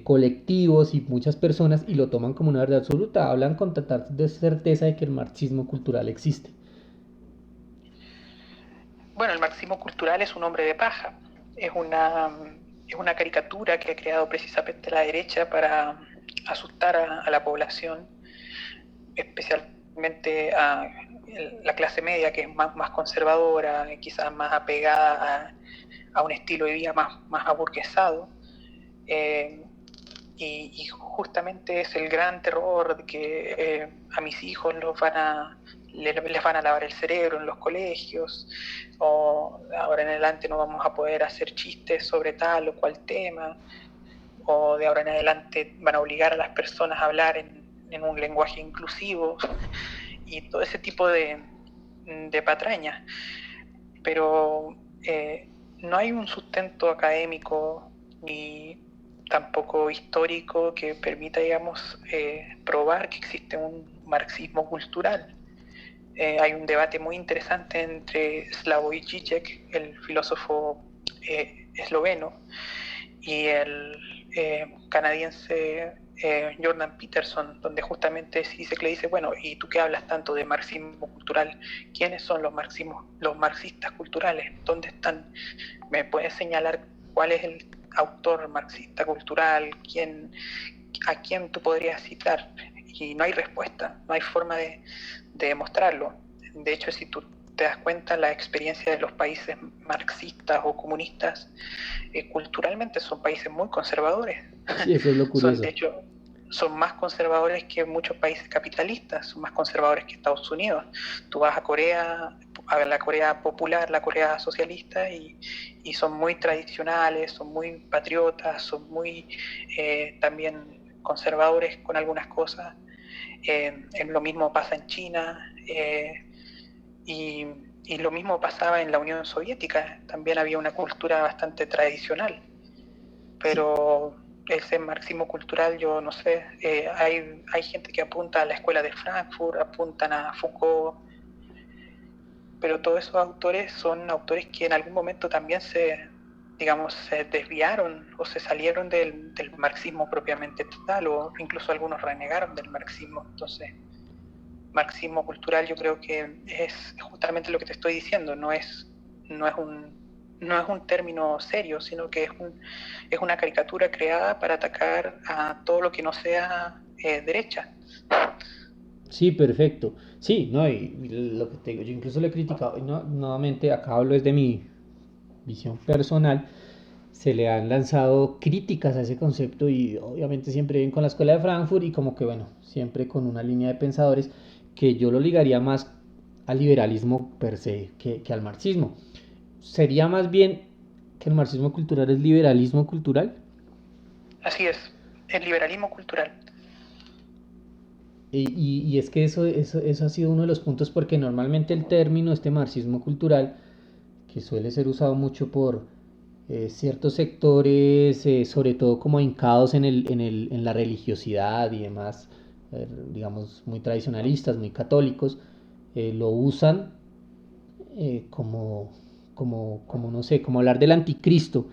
colectivos y muchas personas y lo toman como una verdad absoluta? Hablan con total de certeza de que el marxismo cultural existe. Bueno, el marxismo cultural es un hombre de paja, es es una caricatura que ha creado precisamente la derecha para asustar a la población, especialmente a la clase media, que es más conservadora, quizás más apegada a un estilo de vida más aburguesado. Eh, y justamente es el gran terror de que a mis hijos les van a lavar el cerebro en los colegios, o ahora en adelante no vamos a poder hacer chistes sobre tal o cual tema, o de ahora en adelante van a obligar a las personas a hablar en un lenguaje inclusivo, y todo ese tipo de patrañas. Pero no hay un sustento académico ni tampoco histórico que permita, digamos, probar que existe un marxismo cultural. Hay un debate muy interesante entre Slavoj Žižek, el filósofo esloveno, y el canadiense Jordan Peterson, donde justamente le dice, bueno, ¿y tú qué hablas tanto de marxismo cultural? ¿Quiénes son los marxistas culturales? ¿Dónde están? ¿Me puedes señalar cuál es el autor marxista cultural? ¿A quién tú podrías citar? Y no hay respuesta, no hay forma de demostrarlo. De hecho, si tú te das cuenta, la experiencia de los países marxistas o comunistas culturalmente son países muy conservadores. Sí, eso es lo curioso. De hecho, son más conservadores que muchos países capitalistas, son más conservadores que Estados Unidos. Tú vas a Corea, a la Corea popular, la Corea socialista, y son muy tradicionales, son muy patriotas, son muy también conservadores con algunas cosas. Lo mismo pasa en China, y lo mismo pasaba en la Unión Soviética. También había una cultura bastante tradicional, pero ese marxismo cultural, yo no sé, hay gente que apunta a la escuela de Frankfurt, apuntan a Foucault, pero todos esos autores son autores que en algún momento también se desviaron o se salieron del marxismo propiamente tal, o incluso algunos renegaron del marxismo. Entonces, marxismo cultural, yo creo que es justamente lo que te estoy diciendo, no es un término serio, sino que es una caricatura creada para atacar a todo lo que no sea derecha. Sí, perfecto. Sí, no, y lo que te digo, yo incluso lo he criticado, y no, nuevamente acá hablo desde mi visión personal. Se le han lanzado críticas a ese concepto y obviamente siempre vienen con la escuela de Frankfurt y como que bueno, siempre con una línea de pensadores que yo lo ligaría más al liberalismo per se que al marxismo. ¿Sería más bien que el marxismo cultural es liberalismo cultural? Así es, el liberalismo cultural. Y es que eso ha sido uno de los puntos porque normalmente el término, este marxismo cultural, que suele ser usado mucho por ciertos sectores, sobre todo como hincados en la religiosidad y demás, digamos, muy tradicionalistas, muy católicos, lo usan no sé, como hablar del anticristo.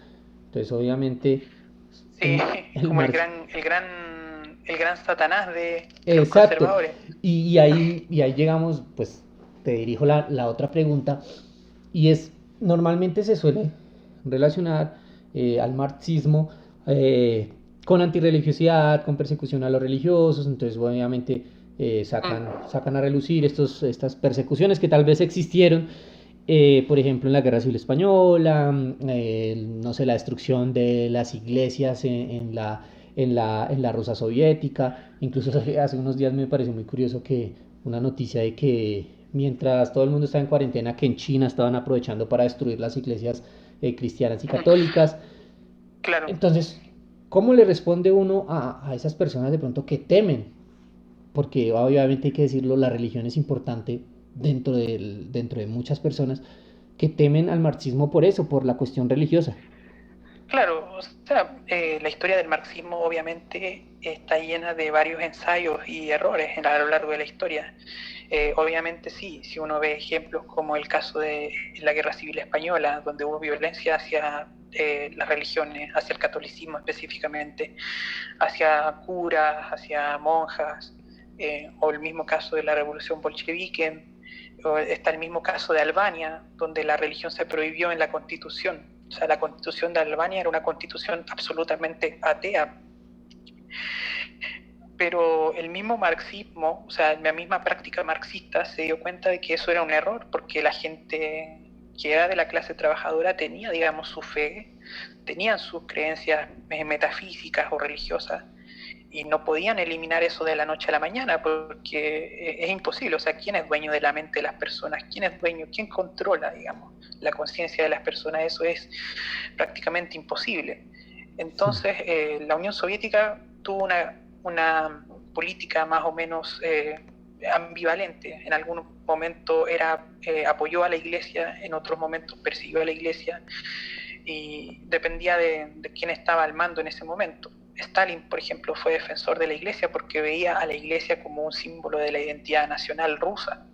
Entonces, obviamente, Sí, como marx... el gran Satanás de los Exacto. conservadores. Y ahí llegamos, pues te dirijo la otra pregunta, y es, normalmente se suele relacionar al marxismo con antirreligiosidad, con persecución a los religiosos, entonces obviamente sacan a relucir estas persecuciones que tal vez existieron, por ejemplo, en la Guerra Civil Española, no sé, la destrucción de las iglesias en la Rusia soviética. Incluso hace unos días me pareció muy curioso que una noticia de que mientras todo el mundo estaba en cuarentena, que en China estaban aprovechando para destruir las iglesias cristianas y católicas. Claro. Entonces, ¿cómo le responde uno a esas personas de pronto que temen? Porque obviamente hay que decirlo, la religión es importante dentro de muchas personas que temen al marxismo por eso, por la cuestión religiosa. Claro, o sea, la historia del marxismo obviamente está llena de varios ensayos y errores a lo largo de la historia. Obviamente sí, si uno ve ejemplos como el caso de la Guerra Civil Española, donde hubo violencia hacia las religiones, hacia el catolicismo específicamente, hacia curas, hacia monjas, o el mismo caso de la Revolución Bolchevique, o está el mismo caso de Albania, donde la religión se prohibió en la Constitución. O sea, la Constitución de Albania era una constitución absolutamente atea. Pero el mismo marxismo, o sea, la misma práctica marxista se dio cuenta de que eso era un error, porque la gente que era de la clase trabajadora tenía, digamos, su fe, tenían sus creencias metafísicas o religiosas, y no podían eliminar eso de la noche a la mañana, porque es imposible. O sea, ¿quién es dueño de la mente de las personas? ¿Quién es dueño? ¿Quién controla, digamos, la conciencia de las personas? Eso es prácticamente imposible. Entonces, la Unión Soviética tuvo una política más o menos ambivalente. En algún momento apoyó a la iglesia, en otros momentos persiguió a la iglesia. y dependía de quién estaba al mando en ese momento. Stalin, por ejemplo, fue defensor de la iglesia porque veía a la iglesia como un símbolo de la identidad nacional rusa.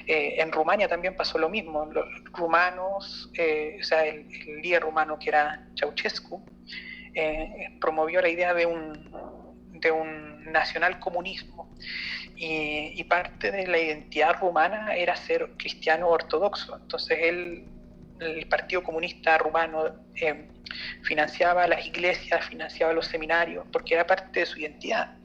En Rumania también pasó lo mismo. Los rumanos, o sea, el líder rumano que era Ceausescu, promovió la idea de un nacional comunismo y parte de la identidad rumana era ser cristiano ortodoxo. Entonces el Partido Comunista Rumano financiaba las iglesias, financiaba los seminarios, porque era parte de su identidad.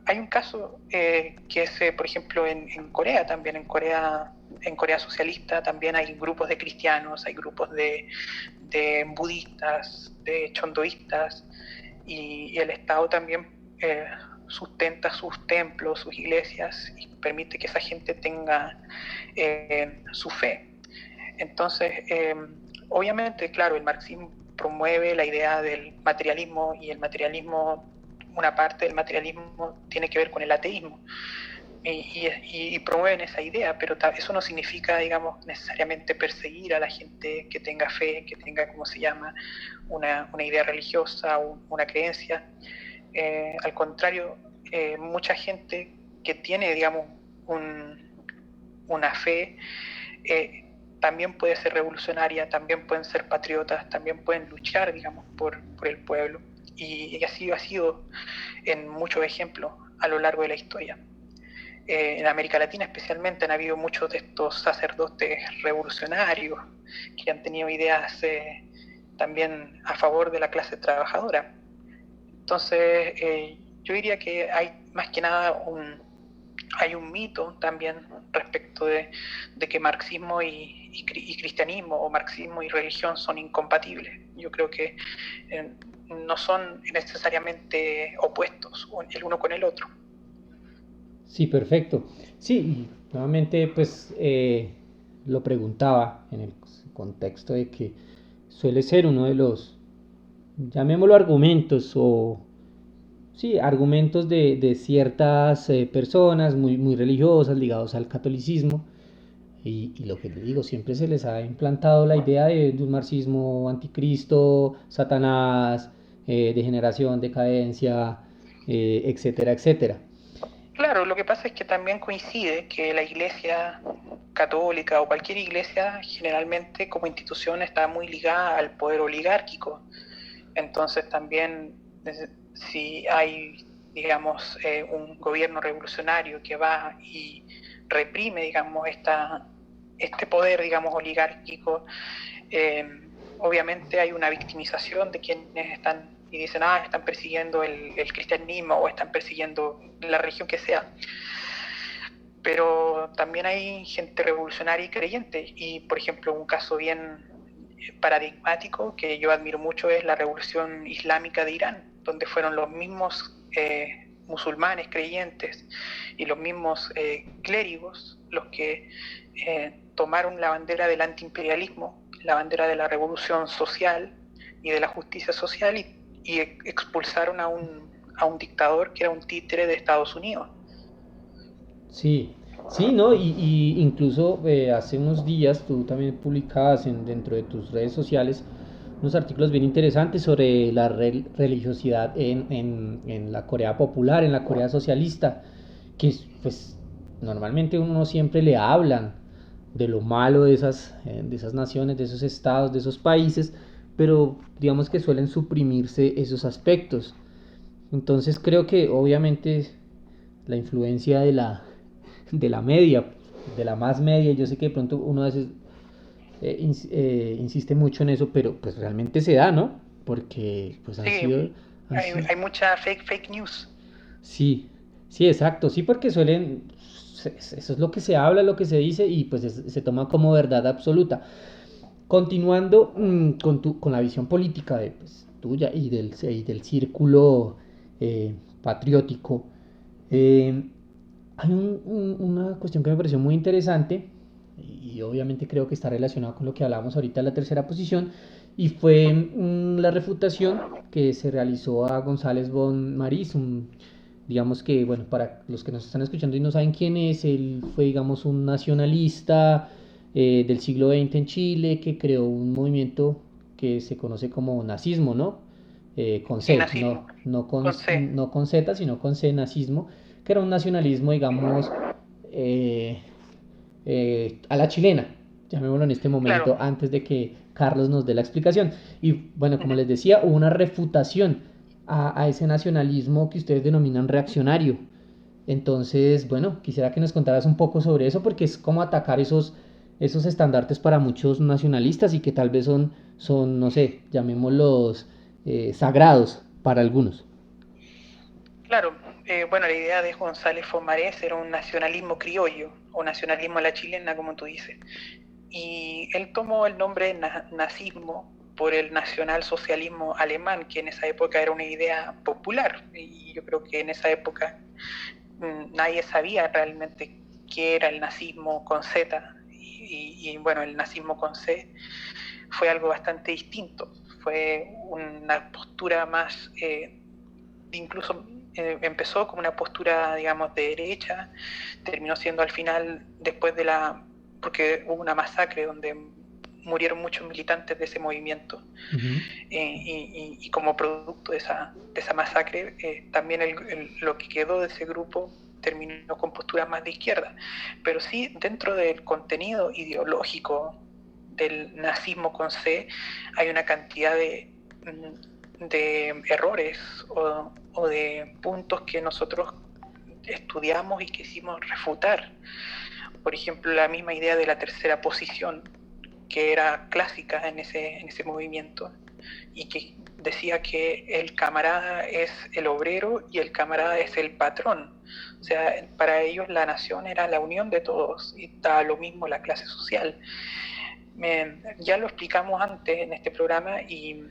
Hay un caso que es, por ejemplo, en Corea también, en Corea socialista también hay grupos de cristianos, hay grupos de budistas, de chondoístas, y el Estado también sustenta sus templos, sus iglesias, y permite que esa gente tenga su fe. Entonces, obviamente, claro, el marxismo promueve la idea del materialismo, y el materialismo, una parte del materialismo tiene que ver con el ateísmo, y promueven esa idea, pero eso no significa, digamos, necesariamente perseguir a la gente que tenga fe, que tenga, ¿cómo se llama?, una idea religiosa, una creencia. Al contrario, mucha gente que tiene, digamos, una fe, también puede ser revolucionaria, también pueden ser patriotas, también pueden luchar, digamos, por el pueblo. Y así ha sido en muchos ejemplos a lo largo de la historia. En América Latina especialmente han habido muchos de estos sacerdotes revolucionarios que han tenido ideas también a favor de la clase trabajadora. Entonces, yo diría que hay más que nada hay un mito también respecto de que marxismo y cristianismo, o marxismo y religión, son incompatibles. Yo creo que no son necesariamente opuestos el uno con el otro. Sí, perfecto. Sí, y nuevamente pues lo preguntaba en el contexto de que suele ser uno de los, llamémoslo argumentos, o sí, argumentos de ciertas personas muy religiosas, ligados al catolicismo, y lo que te digo, siempre se les ha implantado la idea de un marxismo anticristo, Satanás, degeneración, decadencia, etcétera, etcétera. Claro, lo que pasa es que también coincide que la iglesia católica o cualquier iglesia generalmente como institución está muy ligada al poder oligárquico. Entonces también, si hay, digamos, un gobierno revolucionario que va y reprime, digamos, este poder, digamos, oligárquico, obviamente hay una victimización de quienes están y dicen, están persiguiendo el cristianismo, o están persiguiendo la religión que sea. Pero también hay gente revolucionaria y creyente, y por ejemplo un caso bien paradigmático que yo admiro mucho es la revolución islámica de Irán, donde fueron los mismos musulmanes creyentes y los mismos clérigos los que tomaron la bandera del antiimperialismo, la bandera de la revolución social y de la justicia social, y expulsaron a un dictador que era un títere de Estados Unidos. Sí, sí, ¿no? Y incluso hace unos días tú también publicabas dentro de tus redes sociales unos artículos bien interesantes sobre la religiosidad en la Corea popular, en la Corea socialista, que pues normalmente uno siempre le hablan de lo malo de esas naciones, de esos estados, de esos países, pero digamos que suelen suprimirse esos aspectos. Entonces creo que obviamente la influencia de la media, de la más media, yo sé que de pronto uno a veces insiste mucho en eso, pero pues realmente se da, ¿no? Porque pues sí, hay mucha fake news. Sí, sí, exacto, sí, porque suelen, eso es lo que se habla, lo que se dice, y pues se toma como verdad absoluta. Continuando con la visión política pues, tuya y del círculo patriótico, hay una cuestión que me pareció muy interesante, y obviamente creo que está relacionado con lo que hablábamos ahorita en la tercera posición, y fue la refutación que se realizó a González von Maris, digamos que, bueno, para los que nos están escuchando y no saben quién es, él fue, digamos, un nacionalista del siglo XX en Chile, que creó un movimiento que se conoce como nazismo, ¿no? Con Sí, C, nazismo, con C. no con Z, sino con C, nazismo, que era un nacionalismo, digamos, eh, a la chilena, llamémoslo en este Claro. momento, antes de que Carlos nos dé la explicación. Y bueno, como Ujú. les decía, hubo una refutación a ese nacionalismo que ustedes denominan reaccionario. Entonces, bueno, quisiera que nos contaras un poco sobre eso, porque es como atacar esos estandartes para muchos nacionalistas y que tal vez no sé, llamémoslos sagrados para algunos. Claro, bueno, la idea de González Fomarés era un nacionalismo criollo o nacionalismo a la chilena, como tú dices. Y él tomó el nombre nazismo por el nacionalsocialismo alemán, que en esa época era una idea popular. Y yo creo que en esa época nadie sabía realmente qué era el nazismo con Z. Y bueno, el nazismo con C fue algo bastante distinto. Fue una postura más, incluso empezó como una postura, digamos, de derecha, terminó siendo al final, después de porque hubo una masacre donde murieron muchos militantes de ese movimiento, Uh -huh. y como producto de esa masacre, también lo que quedó de ese grupo terminó con posturas más de izquierda, pero sí dentro del contenido ideológico del nazismo con C hay una cantidad de errores o de puntos que nosotros estudiamos y quisimos refutar. Por ejemplo, la misma idea de la tercera posición, que era clásica en ese movimiento, y que decía que el camarada es el obrero y el camarada es el patrón. O sea, para ellos la nación era la unión de todos y da lo mismo la clase social. Ya lo explicamos antes en este programa y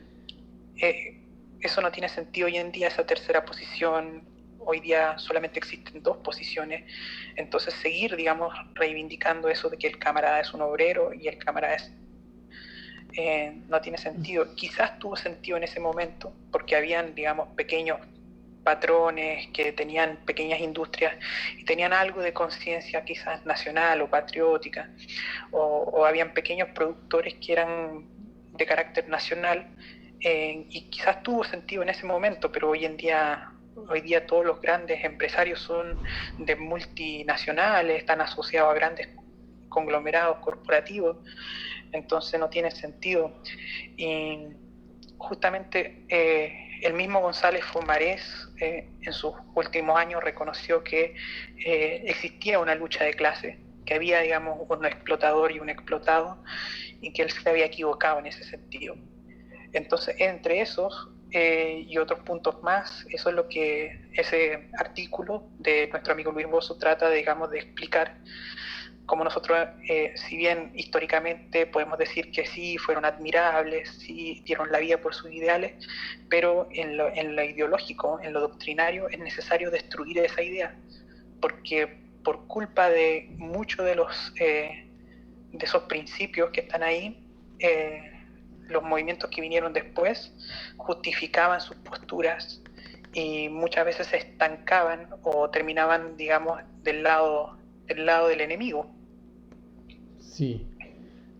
eso no tiene sentido hoy en día, esa tercera posición. Hoy día solamente existen dos posiciones, entonces seguir, digamos, reivindicando eso de que el camarada es un obrero y el camarada no tiene sentido. Quizás tuvo sentido en ese momento porque habían, digamos, pequeños patrones que tenían pequeñas industrias y tenían algo de conciencia quizás nacional o patriótica, o habían pequeños productores que eran de carácter nacional, y quizás tuvo sentido en ese momento, pero hoy día todos los grandes empresarios son de multinacionales, están asociados a grandes conglomerados corporativos, entonces no tiene sentido. Y justamente el mismo González Fomarés en sus últimos años reconoció que existía una lucha de clase, que había, digamos, un explotador y un explotado, y que él se había equivocado en ese sentido. Entonces, entre esos y otros puntos más, eso es lo que ese artículo de nuestro amigo Luis Bozo trata, digamos, de explicar. Como nosotros, si bien históricamente podemos decir que sí, fueron admirables, sí dieron la vida por sus ideales, pero en lo ideológico, en lo doctrinario, es necesario destruir esa idea, porque por culpa de muchos de esos principios que están ahí, los movimientos que vinieron después justificaban sus posturas y muchas veces se estancaban o terminaban, digamos, del lado del enemigo. Sí,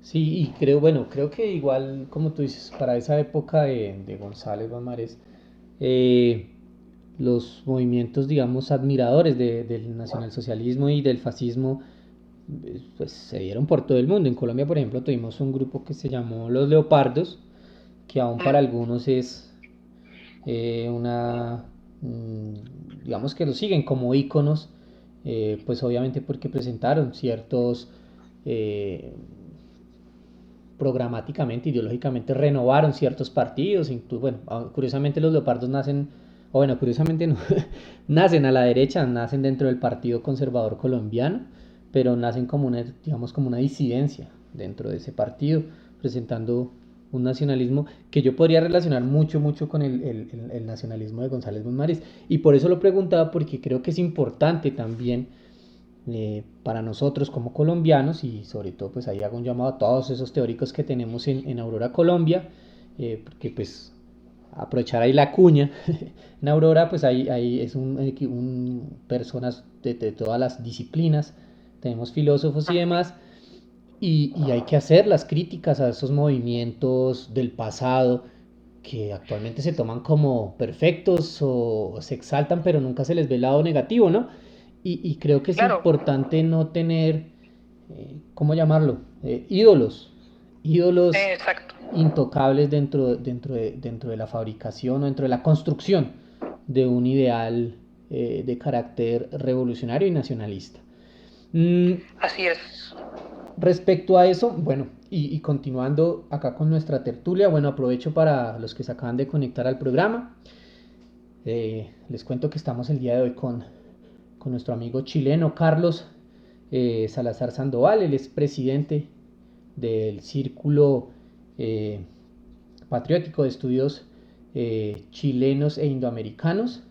sí, y creo, bueno, creo que igual, como tú dices, para esa época de González Vamares, eh, los movimientos, digamos, admiradores del nacionalsocialismo y del fascismo, pues se dieron por todo el mundo. En Colombia, por ejemplo, tuvimos un grupo que se llamó Los Leopardos, que aún para algunos es una, digamos que lo siguen como íconos, pues obviamente porque presentaron ciertos, eh, programáticamente, ideológicamente renovaron ciertos partidos, incluso, bueno, curiosamente los leopardos nacen, o bueno, curiosamente no, nacen a la derecha, nacen dentro del Partido Conservador Colombiano, pero nacen como una, digamos, como una disidencia dentro de ese partido, presentando un nacionalismo que yo podría relacionar mucho, mucho con el nacionalismo de González Bonmares. Y por eso lo preguntaba, porque creo que es importante también para nosotros como colombianos, y sobre todo pues ahí hago un llamado a todos esos teóricos que tenemos en Aurora Colombia, porque pues aprovechar ahí la cuña. En Aurora pues ahí es personas de todas las disciplinas, tenemos filósofos y demás, y hay que hacer las críticas a esos movimientos del pasado que actualmente se toman como perfectos o se exaltan, pero nunca se les ve el lado negativo, ¿no? Y creo que es Claro, importante no tener, ¿cómo llamarlo? Ídolos exacto. intocables dentro de la fabricación o dentro de la construcción de un ideal de carácter revolucionario y nacionalista. Mm, Así es. Respecto a eso, bueno, y continuando acá con nuestra tertulia, bueno, aprovecho para los que se acaban de conectar al programa. Les cuento que estamos el día de hoy con nuestro amigo chileno Carlos Salazar Sandoval. Él es presidente del Círculo eh, Patriótico de Estudios Chilenos e Indoamericanos.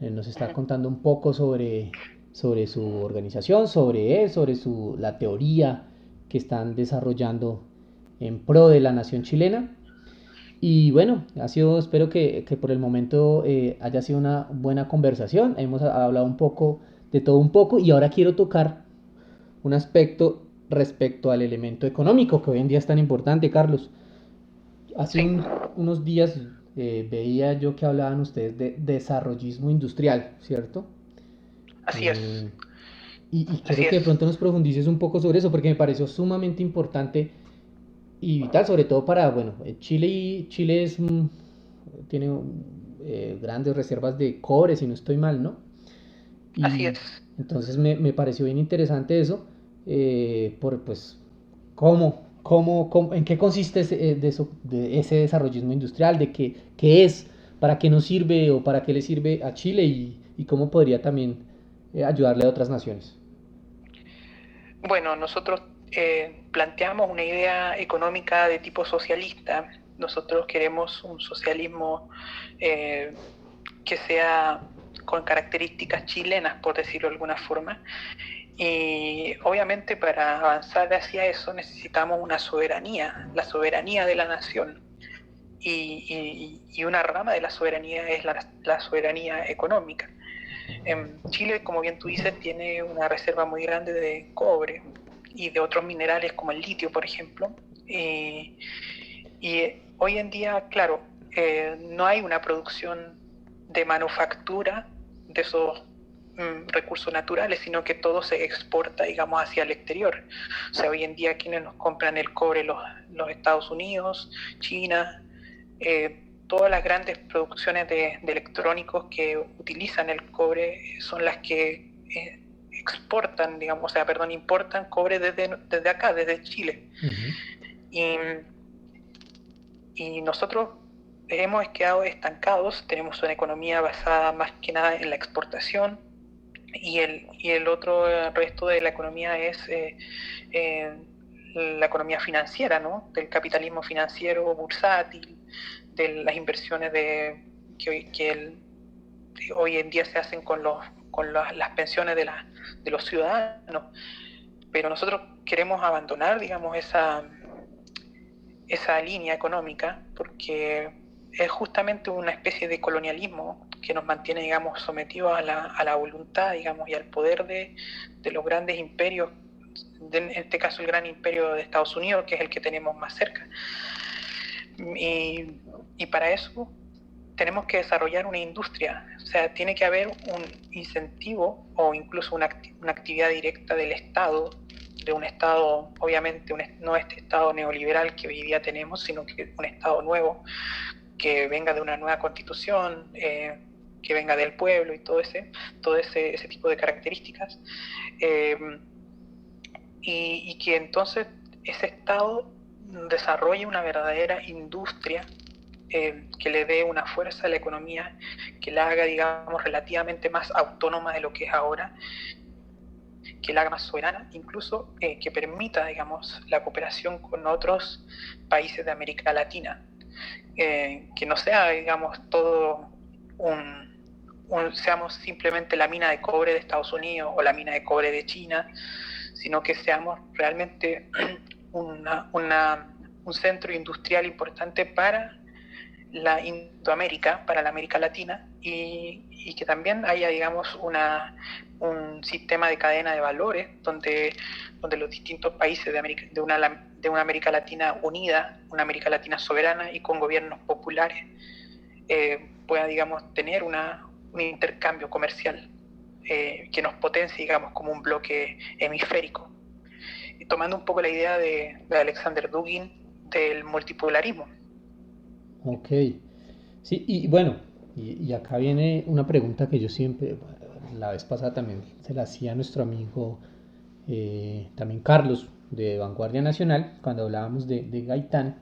Nos está contando un poco sobre su organización, sobre él, la teoría que están desarrollando en pro de la nación chilena. Y bueno, espero que por el momento haya sido una buena conversación. Hemos hablado un poco de todo un poco y ahora quiero tocar un aspecto respecto al elemento económico que hoy en día es tan importante, Carlos. Hace Sí, unos días veía yo que hablaban ustedes de desarrollismo industrial, ¿cierto? así es. Eh, y quiero Así que de es. pronto nos profundices un poco sobre eso porque me pareció sumamente importante y vital, sobre todo para, bueno, Chile tiene grandes reservas de cobre, si no estoy mal, ¿no? Así Y es. entonces me pareció bien interesante eso, pues, en qué consiste de ese desarrollismo industrial, qué es, para qué nos sirve o para qué le sirve a Chile y cómo podría también ayudarle a otras naciones. Bueno, nosotros planteamos una idea económica de tipo socialista. Nosotros queremos un socialismo eh, que sea con características chilenas, por decirlo de alguna forma. Y obviamente para avanzar hacia eso necesitamos una soberanía, la soberanía de la nación. Y una rama de la soberanía es la soberanía económica. Chile, como bien tú dices, tiene una reserva muy grande de cobre y de otros minerales como el litio, por ejemplo. Y hoy en día, claro, no hay una producción de manufactura de esos recursos naturales, sino que todo se exporta, digamos, hacia el exterior. O sea, hoy en día quienes nos compran el cobre, los Estados Unidos, China, todas las grandes producciones de electrónicos que utilizan el cobre son las que exportan, digamos, o sea, perdón, importan cobre desde acá, desde Chile. Uh -huh. Y, y nosotros hemos quedado estancados, tenemos una economía basada más que nada en la exportación y el otro resto de la economía es la economía financiera, ¿no? Del capitalismo financiero bursátil, de las inversiones que hoy en día se hacen con las pensiones de los ciudadanos. Pero nosotros queremos abandonar, digamos, esa línea económica porque es justamente una especie de colonialismo que nos mantiene, digamos, sometidos a la voluntad, digamos, y al poder de los grandes imperios, en este caso el gran imperio de Estados Unidos, que es el que tenemos más cerca. Y para eso tenemos que desarrollar una industria, o sea, tiene que haber un incentivo o incluso una actividad directa del Estado, de un Estado, obviamente no este Estado neoliberal que hoy día tenemos, sino que un Estado nuevo, que venga de una nueva constitución, que venga del pueblo y todo ese tipo de características, y que entonces ese Estado desarrolle una verdadera industria que le dé una fuerza a la economía, que la haga, digamos, relativamente más autónoma de lo que es ahora, que la haga más soberana, incluso que permita, digamos, la cooperación con otros países de América Latina, que no sea, digamos, todo seamos simplemente la mina de cobre de Estados Unidos o la mina de cobre de China, sino que seamos realmente un centro industrial importante para la Indoamérica para la América Latina y que también haya, digamos, un sistema de cadena de valores donde los distintos países de una América Latina unida, una América Latina soberana y con gobiernos populares, pueda, digamos, tener un intercambio comercial que nos potencie, digamos, como un bloque hemisférico. Y tomando un poco la idea de Alexander Dugin del multipolarismo. Ok, sí, y bueno, y acá viene una pregunta que yo siempre, la vez pasada también se la hacía a nuestro amigo, también Carlos, de Vanguardia Nacional, cuando hablábamos de Gaitán,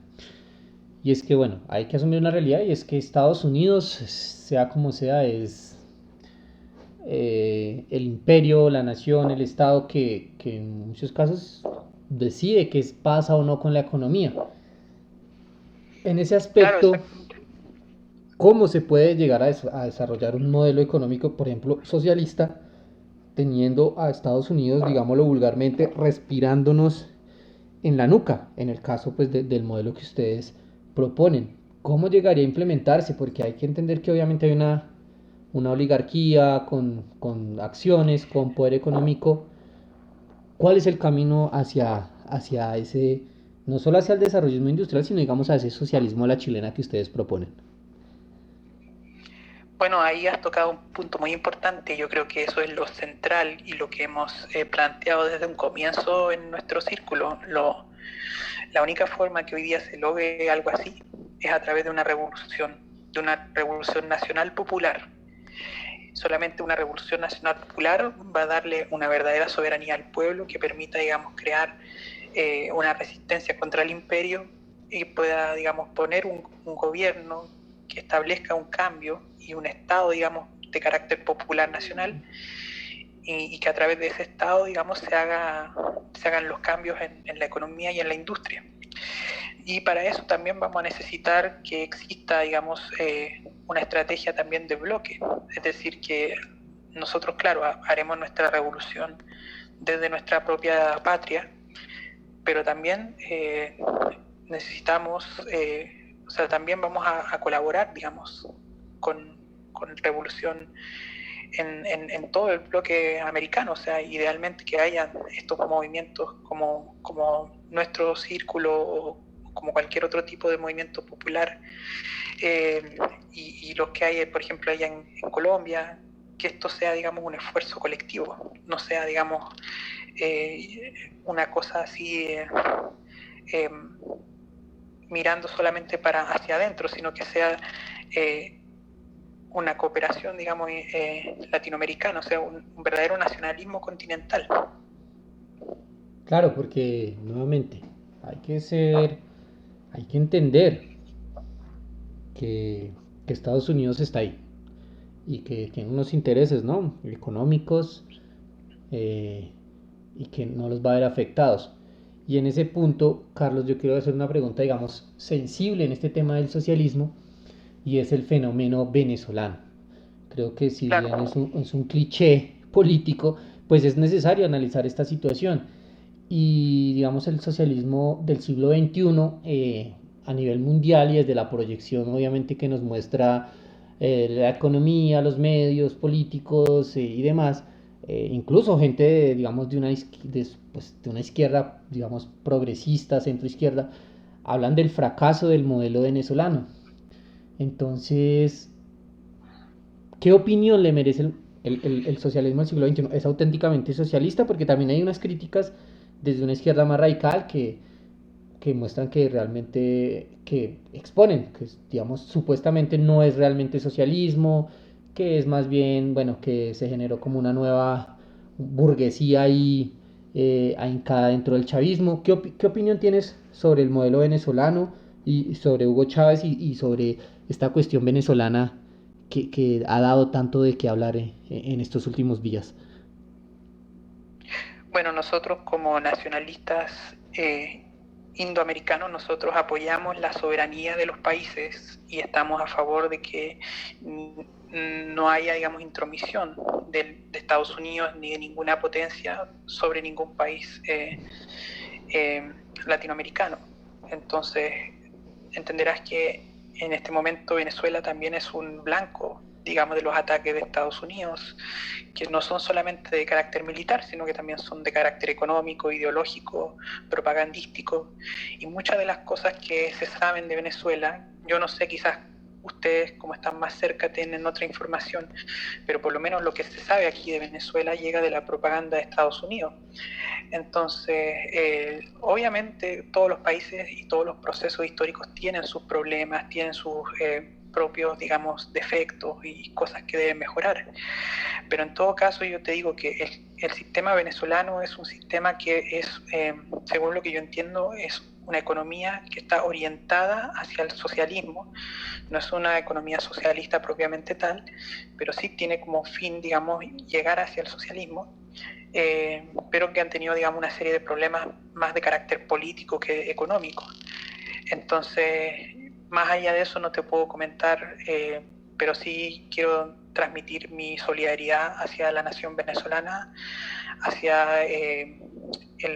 y es que bueno, hay que asumir una realidad y es que Estados Unidos, sea como sea, es el imperio, la nación, el Estado que en muchos casos decide qué pasa o no con la economía. En ese Claro, aspecto, ¿cómo se puede llegar a desarrollar un modelo económico, por ejemplo, socialista, teniendo a Estados Unidos, digámoslo vulgarmente, respirándonos en la nuca, en el caso pues del modelo que ustedes proponen? ¿Cómo llegaría a implementarse? Porque hay que entender que obviamente hay una oligarquía con acciones, con poder económico. ¿Cuál es el camino hacia ese, no solo hacia el desarrollismo industrial, sino digamos a ese socialismo a la chilena que ustedes proponen? bueno, ahí has tocado un punto muy importante. Yo creo que eso es lo central y lo que hemos planteado desde un comienzo en nuestro círculo. La única forma que hoy día se logre algo así es a través de una revolución nacional popular. Solamente una revolución nacional popular va a darle una verdadera soberanía al pueblo que permita, digamos, crear una resistencia contra el imperio y pueda, digamos, poner un gobierno que establezca un cambio y un Estado, digamos, de carácter popular nacional y que a través de ese Estado, digamos, se hagan los cambios en la economía y en la industria. Y para eso también vamos a necesitar que exista, digamos, una estrategia también de bloque. Es decir, que nosotros, claro, haremos nuestra revolución desde nuestra propia patria, pero también necesitamos, o sea, también vamos a colaborar, digamos, con revolución en todo el bloque americano. O sea, idealmente que haya estos movimientos como nuestro círculo o como cualquier otro tipo de movimiento popular, y los que hay, por ejemplo, allá en Colombia, que esto sea, digamos, un esfuerzo colectivo, no sea, digamos, una cosa así mirando solamente hacia adentro, sino que sea una cooperación, digamos, latinoamericana, o sea, un verdadero nacionalismo continental. Claro, porque nuevamente hay que entender que, que Estados Unidos está ahí y que tiene unos intereses, ¿no? Económicos, eh, y que no los va a ver afectados. Y en ese punto, Carlos, yo quiero hacer una pregunta, digamos, sensible en este tema del socialismo, y es el fenómeno venezolano. Creo que si Claro. bien es un cliché político, pues es necesario analizar esta situación. Y digamos el socialismo del siglo XXI, a nivel mundial y desde la proyección obviamente que nos muestra la economía, los medios políticos y demás, incluso gente digamos pues, de una izquierda, digamos, progresista, centro izquierda, hablan del fracaso del modelo venezolano. Entonces, ¿qué opinión le merece el socialismo del siglo XXI? ¿Es auténticamente socialista? Porque también hay unas críticas desde una izquierda más radical que muestran que realmente, que exponen, que digamos supuestamente no es realmente socialismo, que es más bien, bueno, que se generó como una nueva burguesía ahí, ahincada dentro del chavismo. ¿Qué opinión tienes sobre el modelo venezolano y sobre Hugo Chávez y sobre esta cuestión venezolana que ha dado tanto de qué hablar en estos últimos días? Bueno, nosotros como nacionalistas indoamericanos, nosotros apoyamos la soberanía de los países y estamos a favor de que no haya, digamos, intromisión de Estados Unidos ni de ninguna potencia sobre ningún país latinoamericano. Entonces, entenderás que en este momento Venezuela también es un blanco, digamos, de los ataques de Estados Unidos, que no son solamente de carácter militar, sino que también son de carácter económico, ideológico, propagandístico, y muchas de las cosas que se saben de Venezuela, yo no sé, quizás ustedes, como están más cerca, tienen otra información, pero por lo menos lo que se sabe aquí de Venezuela llega de la propaganda de Estados Unidos. Entonces, obviamente todos los países y todos los procesos históricos tienen sus problemas, tienen sus propios, digamos, defectos y cosas que deben mejorar. Pero en todo caso yo te digo que el sistema venezolano es un sistema que es, según lo que yo entiendo, es una economía que está orientada hacia el socialismo. No es una economía socialista propiamente tal, pero sí tiene como fin, digamos, llegar hacia el socialismo, pero que han tenido, digamos, una serie de problemas más de carácter político que económico. Entonces, más allá de eso no te puedo comentar, pero sí quiero transmitir mi solidaridad hacia la nación venezolana, hacia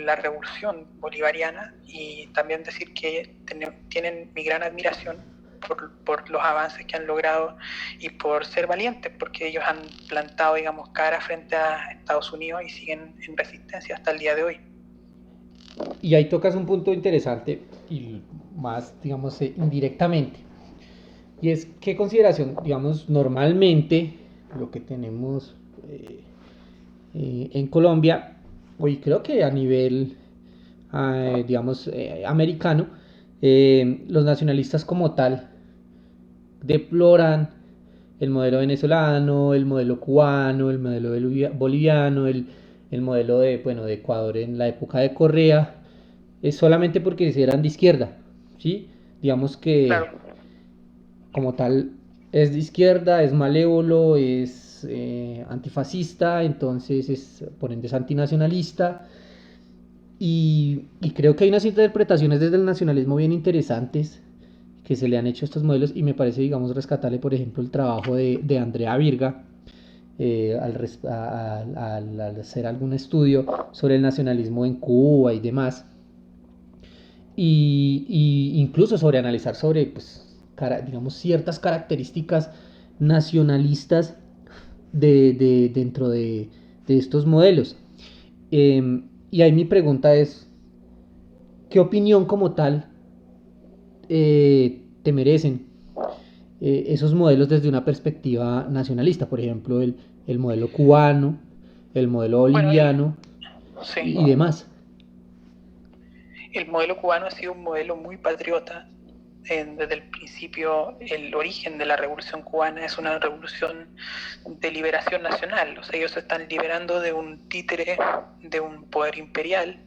la revolución bolivariana, y también decir que tienen mi gran admiración por los avances que han logrado y por ser valientes, porque ellos han plantado, digamos, cara frente a Estados Unidos y siguen en resistencia hasta el día de hoy. Y ahí tocas un punto interesante y más, digamos, indirectamente. Y es qué consideración, digamos, normalmente lo que tenemos en Colombia, hoy creo que a nivel, digamos, americano, los nacionalistas como tal deploran el modelo venezolano, el modelo cubano, el modelo boliviano, el modelo de, bueno, de Ecuador en la época de Correa, es solamente porque eran de izquierda, ¿sí? Digamos que Claro. como tal es de izquierda, es malévolo, es antifascista, entonces es, por ende es antinacionalista. Y creo que hay unas interpretaciones desde el nacionalismo bien interesantes que se le han hecho a estos modelos, y me parece, digamos, rescatarle, por ejemplo, el trabajo de Andrea Virga, al hacer algún estudio sobre el nacionalismo en Cuba y demás, y incluso sobre analizar sobre, pues, digamos, ciertas características nacionalistas dentro de estos modelos. Y ahí mi pregunta es, ¿qué opinión como tal te merecen esos modelos desde una perspectiva nacionalista? Por ejemplo, el modelo cubano, el modelo Bueno, boliviano sí. y demás. El modelo cubano ha sido un modelo muy patriota. Desde el principio, el origen de la revolución cubana es una revolución de liberación nacional. O sea, ellos se están liberando de un títere, de un poder imperial,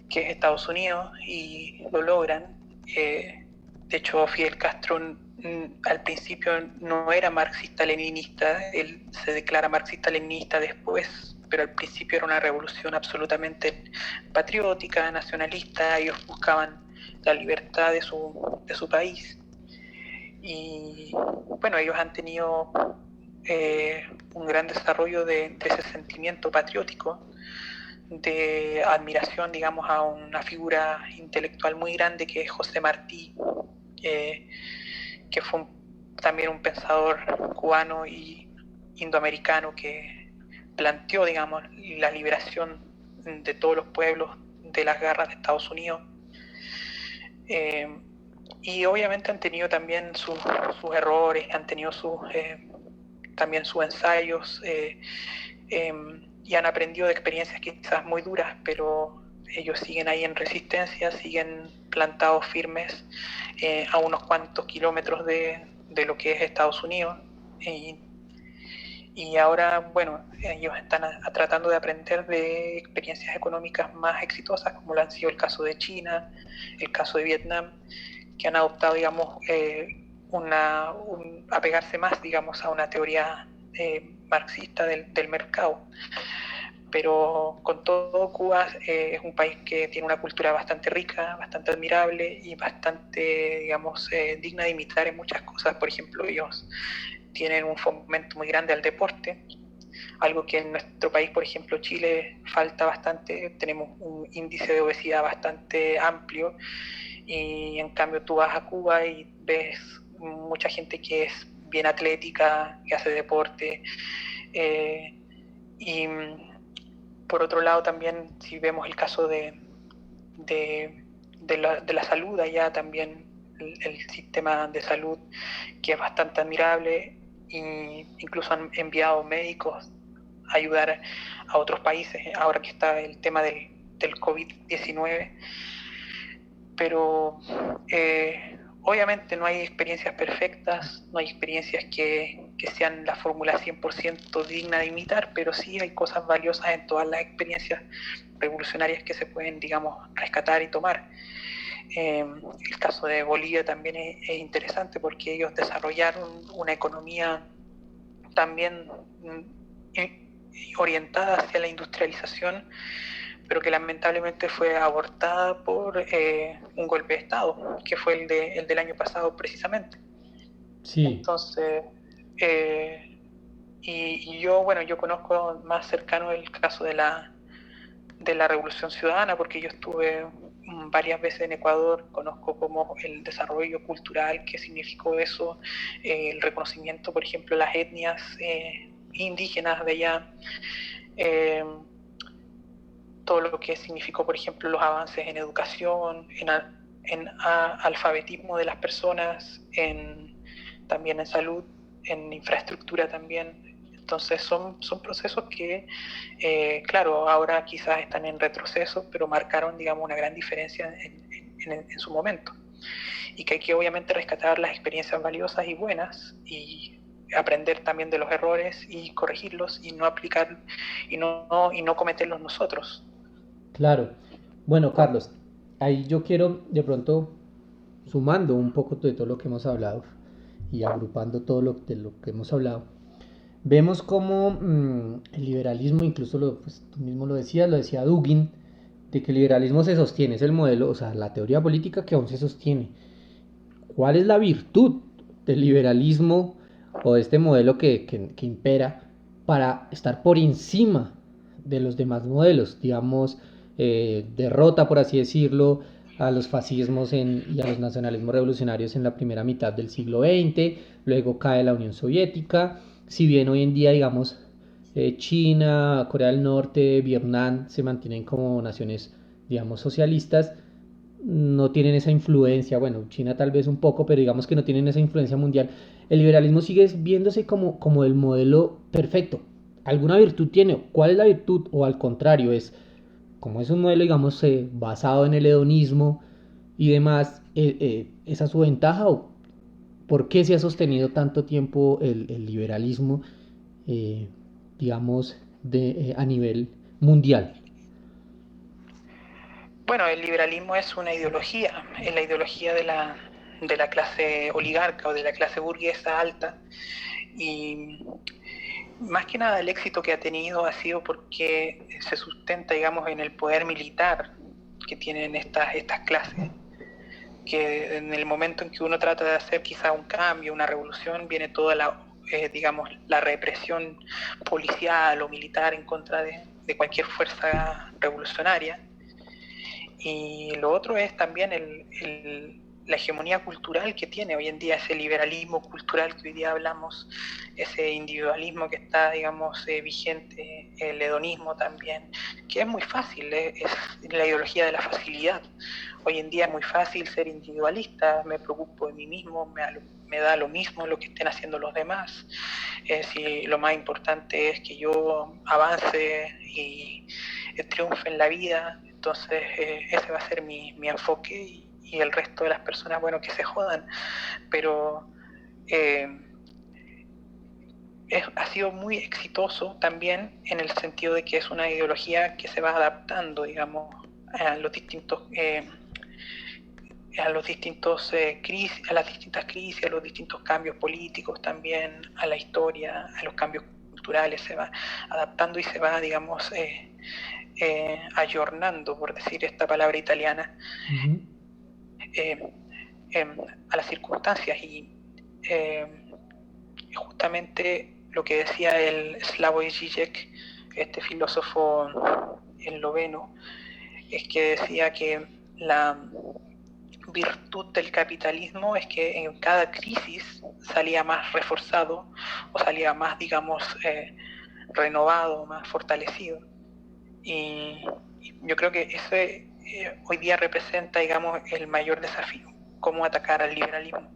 que es Estados Unidos, y lo logran. De hecho, Fidel Castro al principio no era marxista-leninista, él se declara marxista-leninista después, pero al principio era una revolución absolutamente patriótica, nacionalista. Ellos buscaban la libertad de su país. Y bueno, ellos han tenido un gran desarrollo de ese sentimiento patriótico, de admiración, digamos, a una figura intelectual muy grande que es José Martí, que fue también un pensador cubano y indoamericano que planteó, digamos, la liberación de todos los pueblos de las garras de Estados Unidos. Y obviamente han tenido también sus errores, han tenido también sus ensayos, y han aprendido de experiencias quizás muy duras, pero ellos siguen ahí en resistencia, siguen plantados firmes a unos cuantos kilómetros de lo que es Estados Unidos. Y ahora, bueno, ellos están tratando de aprender de experiencias económicas más exitosas, como lo han sido el caso de China, el caso de Vietnam, que han adoptado, digamos, apegarse más, digamos, a una teoría marxista del mercado. Pero con todo, Cuba es un país que tiene una cultura bastante rica, bastante admirable y bastante, digamos, digna de imitar en muchas cosas. Por ejemplo, ellos tienen un fomento muy grande al deporte, algo que en nuestro país, por ejemplo, Chile, falta bastante. Tenemos un índice de obesidad bastante amplio y en cambio tú vas a Cuba y ves mucha gente que es bien atlética, que hace deporte, y por otro lado también si vemos el caso de la salud allá también, el sistema de salud que es bastante admirable, e incluso han enviado médicos a ayudar a otros países ahora que está el tema del COVID-19, pero obviamente no hay experiencias perfectas, no hay experiencias que sean la fórmula 100% digna de imitar, pero sí hay cosas valiosas en todas las experiencias revolucionarias que se pueden, digamos, rescatar y tomar. El caso de Bolivia también es interesante porque ellos desarrollaron una economía también orientada hacia la industrialización, pero que lamentablemente fue abortada por un golpe de Estado, que fue el del año pasado precisamente. Sí. Entonces, y yo conozco más cercano el caso de la Revolución Ciudadana, porque yo estuve varias veces en Ecuador, conozco como el desarrollo cultural que significó eso, el reconocimiento, por ejemplo, de las etnias indígenas de allá, todo lo que significó, por ejemplo, los avances en educación, en alfabetismo de las personas, también en salud, en infraestructura también. Entonces son procesos que, claro, ahora quizás están en retroceso, pero marcaron, digamos, una gran diferencia en su momento. Y que hay que obviamente rescatar las experiencias valiosas y buenas y aprender también de los errores y corregirlos y no aplicar y no cometerlos nosotros. Claro. Bueno, Carlos, ahí yo quiero de pronto, sumando un poco de todo lo que hemos hablado y agrupando todo de lo que hemos hablado, vemos como el liberalismo, incluso pues, tú mismo lo decía Dugin, de que el liberalismo se sostiene, es el modelo, o sea, la teoría política que aún se sostiene. ¿Cuál es la virtud del liberalismo o de este modelo que impera para estar por encima de los demás modelos? Digamos, derrota, por así decirlo, a los fascismos y a los nacionalismos revolucionarios en la primera mitad del siglo XX, luego cae la Unión Soviética, si bien hoy en día, digamos, China, Corea del Norte, Vietnam se mantienen como naciones, digamos, socialistas, no tienen esa influencia, bueno, China tal vez un poco, pero digamos que no tienen esa influencia mundial. El liberalismo sigue viéndose como el modelo perfecto. ¿Alguna virtud tiene? ¿Cuál es la virtud? O al contrario, como es un modelo, digamos, basado en el hedonismo y demás, ¿esa es su ventaja o por qué se ha sostenido tanto tiempo el liberalismo, eh, digamos, a nivel mundial? Bueno, el liberalismo es una ideología, es la ideología de la clase oligarca o de la clase burguesa alta, y más que nada el éxito que ha tenido ha sido porque se sustenta, digamos, en el poder militar que tienen estas clases, que en el momento en que uno trata de hacer quizá un cambio, una revolución, viene toda digamos, la represión policial o militar en contra de cualquier fuerza revolucionaria. Y lo otro es también la hegemonía cultural que tiene hoy en día, ese liberalismo cultural que hoy día hablamos, ese individualismo que está, digamos, vigente, el hedonismo también, que es muy fácil, es la ideología de la facilidad. Hoy en día es muy fácil ser individualista, me preocupo de mí mismo, me da lo mismo lo que estén haciendo los demás. Si lo más importante es que yo avance y triunfe en la vida, entonces ese va a ser mi enfoque, y el resto de las personas, bueno, que se jodan. Pero ha sido muy exitoso también en el sentido de que es una ideología que se va adaptando, digamos, a las distintas crisis, a los distintos cambios políticos también, a la historia, a los cambios culturales, se va adaptando y se va, digamos, ayornando, por decir esta palabra italiana, a las circunstancias. Y justamente lo que decía el Slavoj Žižek, este filósofo esloveno, es que decía que virtud del capitalismo es que en cada crisis salía más reforzado o salía más, digamos, renovado, más fortalecido. Y yo creo que ese hoy día representa, digamos, el mayor desafío, cómo atacar al liberalismo,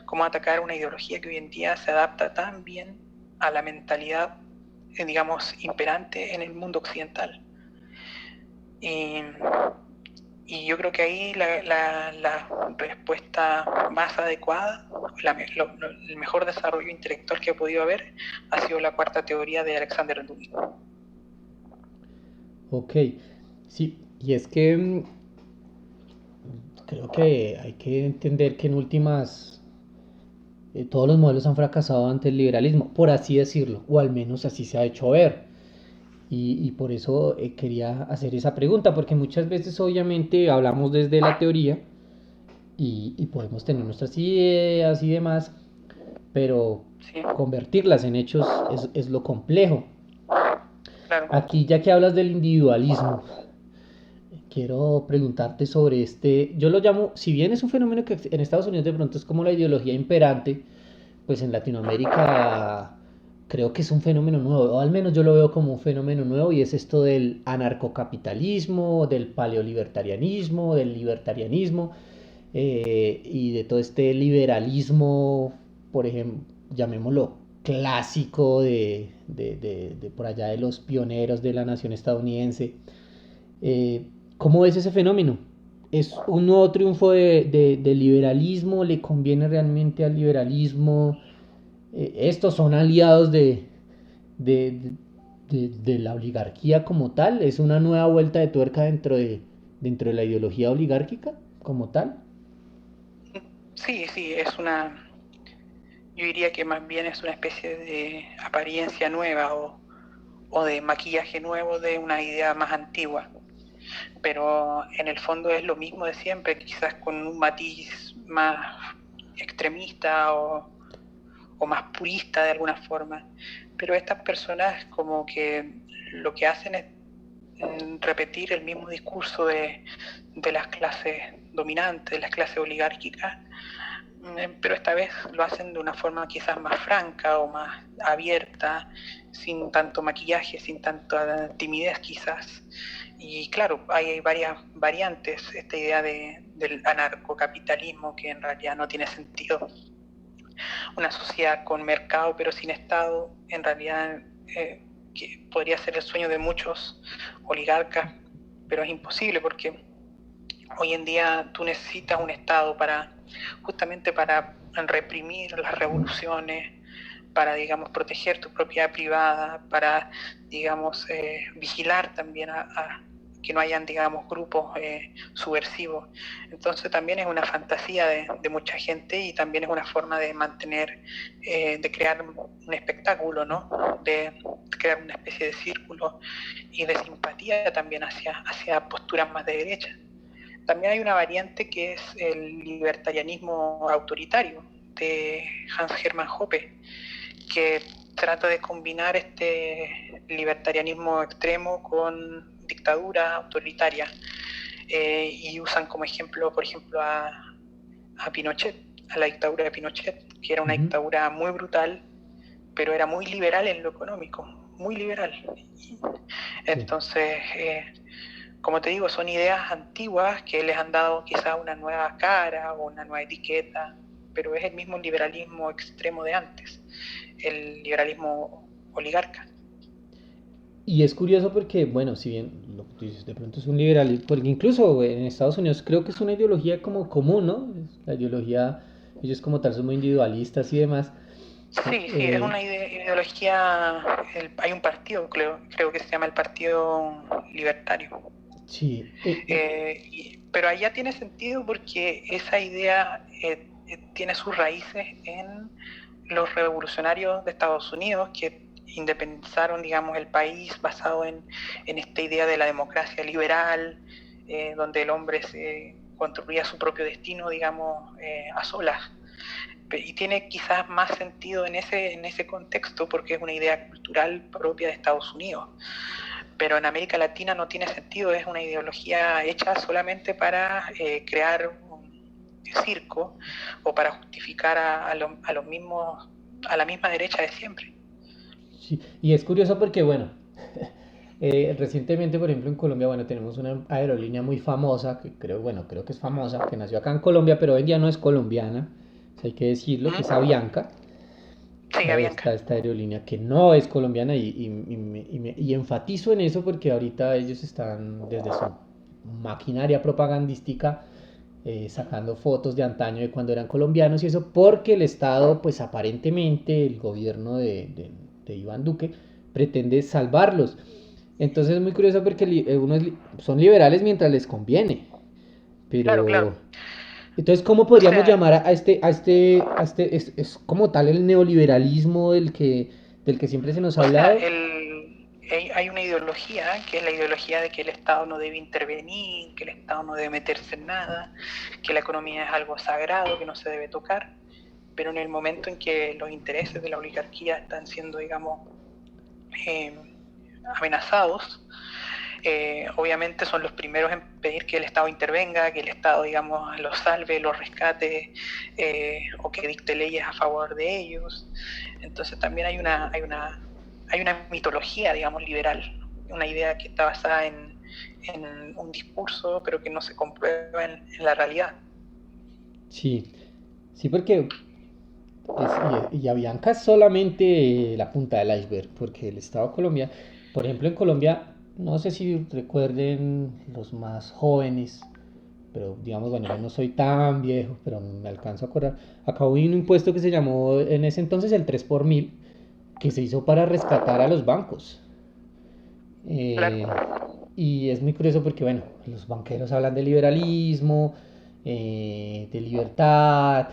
cómo atacar una ideología que hoy en día se adapta tan bien a la mentalidad, digamos, imperante en el mundo occidental. Y yo creo que ahí la respuesta más adecuada, el mejor desarrollo intelectual que he podido haber, ha sido la cuarta teoría de Alexander Dugin. Ok, sí, y es que creo que hay que entender que en últimas todos los modelos han fracasado ante el liberalismo, por así decirlo, o al menos así se ha hecho ver. Y por eso quería hacer esa pregunta, porque muchas veces obviamente hablamos desde la teoría y podemos tener nuestras ideas y demás, pero Sí, convertirlas en hechos es lo complejo. claro. Aquí, ya que hablas del individualismo, quiero preguntarte sobre este, yo lo llamo, si bien es un fenómeno que en Estados Unidos de pronto es como la ideología imperante, pues en Latinoamérica creo que es un fenómeno nuevo, o al menos yo lo veo como un fenómeno nuevo, y es esto del anarcocapitalismo, del paleolibertarianismo, del libertarianismo, y de todo este liberalismo, por ejemplo, llamémoslo clásico de por allá de los pioneros de la nación estadounidense. ¿Cómo es ese fenómeno? ¿Es un nuevo triunfo del liberalismo? ¿Le conviene realmente al liberalismo? ¿Estos son aliados de, de la oligarquía como tal? ¿Es una nueva vuelta de tuerca dentro de la ideología oligárquica como tal? Sí, sí, yo diría que más bien es una especie de apariencia nueva o de maquillaje nuevo de una idea más antigua. Pero en el fondo es lo mismo de siempre, quizás con un matiz más extremista o más purista de alguna forma. Pero estas personas como que lo que hacen es repetir el mismo discurso de las clases dominantes, de las clases oligárquicas, pero esta vez lo hacen de una forma quizás más franca o más abierta, sin tanto maquillaje, sin tanta timidez quizás. Y claro, hay varias variantes, esta idea del anarcocapitalismo que en realidad no tiene sentido. Una sociedad con mercado pero sin Estado, en realidad que podría ser el sueño de muchos oligarcas, pero es imposible porque hoy en día tú necesitas un Estado justamente para reprimir las revoluciones, para, digamos, proteger tu propiedad privada, para, digamos, vigilar también a que no hayan, digamos, grupos subversivos. Entonces también es una fantasía de mucha gente y también es una forma de mantener, de crear un espectáculo, ¿no? De crear una especie de círculo y de simpatía también hacia posturas más de derecha. También hay una variante que es el libertarianismo autoritario de Hans Hermann Hoppe, que trata de combinar este libertarianismo extremo con dictadura autoritaria y usan como ejemplo, por ejemplo, a Pinochet, a la dictadura de Pinochet, que era una dictadura muy brutal, pero era muy liberal en lo económico, muy liberal. Entonces, como te digo, son ideas antiguas que les han dado quizá una nueva cara o una nueva etiqueta, pero es el mismo liberalismo extremo de antes, el liberalismo oligarca. Y es curioso porque, bueno, si bien lo que tú dices, de pronto es un liberalismo, porque incluso en Estados Unidos creo que es una ideología como común, ¿no? La ideología, ellos como tal son muy individualistas y demás. Sí, sí, es una ideología, hay un partido, creo que se llama el Partido Libertario. Sí, Pero allá tiene sentido porque esa idea tiene sus raíces en los revolucionarios de Estados Unidos que independizaron, digamos, el país basado en esta idea de la democracia liberal, donde el hombre se construía su propio destino, digamos, a solas. Y tiene quizás más sentido en ese contexto porque es una idea cultural propia de Estados Unidos. Pero en América Latina no tiene sentido, es una ideología hecha solamente para crear circo o para justificar a los mismos, a la misma derecha de siempre. Sí, y es curioso porque, bueno, recientemente, por ejemplo, en Colombia, bueno, tenemos una aerolínea muy famosa, que creo, bueno, creo que es famosa, que nació acá en Colombia, pero hoy en día no es colombiana, o sea, hay que decirlo, que es Avianca. Sí, Avianca. Esta aerolínea que no es colombiana y enfatizo en eso porque ahorita ellos están desde su maquinaria propagandística sacando fotos de antaño de cuando eran colombianos y eso porque el Estado, pues aparentemente el gobierno de Iván Duque pretende salvarlos. Entonces es muy curioso porque son liberales mientras les conviene, Claro, pero claro. entonces, ¿cómo O podríamos sea, llamar es como tal el neoliberalismo del que siempre se nos ha O sea, hablado? hay una ideología, que es la ideología de que el Estado no debe intervenir, que el Estado no debe meterse en nada, que la economía es algo sagrado, que no se debe tocar, pero en el momento en que los intereses de la oligarquía están siendo, digamos, eh, amenazados, obviamente son los primeros en pedir que el Estado intervenga, que el Estado, digamos, los salve, los rescate, o que dicte leyes a favor de ellos. Entonces también hay una mitología, digamos, liberal, una idea que está basada en un discurso, pero que no se comprueba en la realidad. Sí, sí, porque y Avianca es solamente la punta del iceberg, porque el Estado de Colombia, por ejemplo, en Colombia, no sé si recuerden los más jóvenes, pero digamos, bueno, yo no soy tan viejo, pero me alcanzo a acordar. Acá hubo un impuesto que se llamó en ese entonces el 3 por mil, que se hizo para rescatar a los bancos. Eh, Claro. y es muy curioso porque, bueno, los banqueros hablan de liberalismo, de libertad,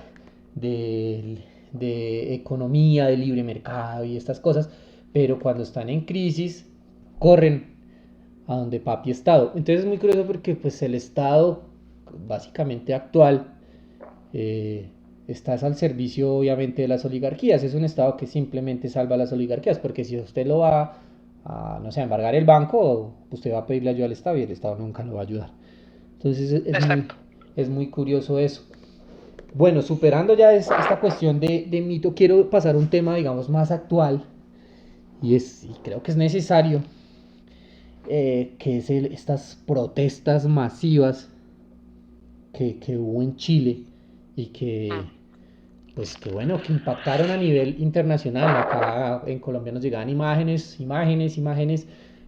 de economía, de libre mercado y estas cosas, pero cuando están en crisis, corren a donde papi Estado. Entonces es muy curioso porque pues el Estado básicamente actual eh, estás al servicio obviamente de las oligarquías. Es un Estado que simplemente salva a las oligarquías, porque si usted lo va a, no sé, a embargar el banco, usted va a pedirle ayuda al Estado y el Estado nunca lo va a ayudar. Entonces Exacto. es muy curioso eso. Bueno, superando ya esta cuestión de mito, quiero pasar a un tema, digamos, más actual, y creo que es necesario, que es estas protestas masivas que hubo en Chile y que, pues que bueno, que impactaron a nivel internacional. Acá en Colombia nos llegaban imágenes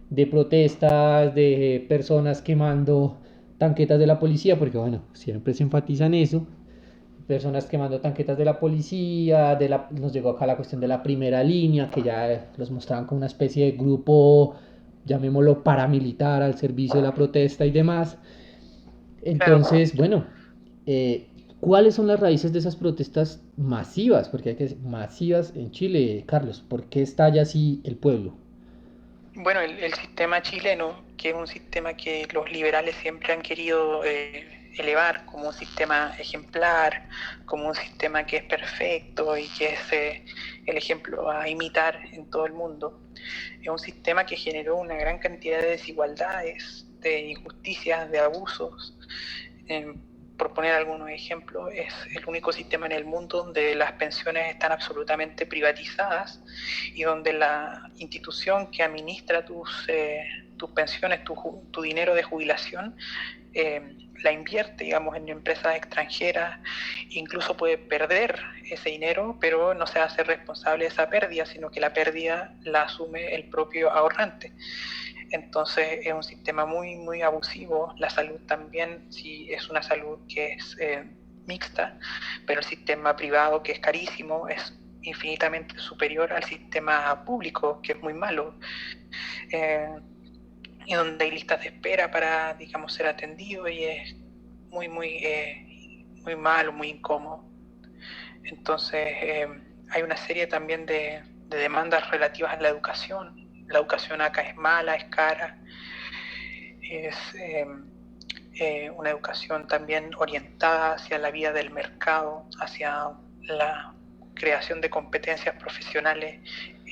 de protestas, de personas quemando tanquetas de la policía, porque bueno, siempre se enfatiza en eso. Personas quemando tanquetas de la policía, nos llegó acá la cuestión de la primera línea, que ya los mostraban como una especie de grupo, llamémoslo paramilitar, al servicio de la protesta y demás. Claro. Entonces, bueno, eh, ¿cuáles son las raíces de esas protestas masivas? Porque hay que decir, masivas en Chile, Carlos. ¿Por qué estalla así el pueblo? Bueno, el sistema chileno, que es un sistema que los liberales siempre han querido elevar como un sistema ejemplar, como un sistema que es perfecto y que es el ejemplo a imitar en todo el mundo, es un sistema que generó una gran cantidad de desigualdades, de injusticias, de abusos. Eh, por poner algunos ejemplos, es el único sistema en el mundo donde las pensiones están absolutamente privatizadas y donde la institución que administra tus pensiones, tu dinero de jubilación, la invierte, digamos, en empresas extranjeras, incluso puede perder ese dinero, pero no se hace responsable de esa pérdida, sino que la pérdida la asume el propio ahorrante. Entonces es un sistema muy, muy abusivo. La salud también, sí, es una salud que es mixta, pero el sistema privado, que es carísimo, es infinitamente superior al sistema público, que es muy malo, y donde hay listas de espera para, digamos, ser atendido y es muy, muy malo, muy incómodo. Entonces hay una serie también de demandas relativas a la educación. La educación acá es mala, es cara, es una educación también orientada hacia la vida del mercado, hacia la creación de competencias profesionales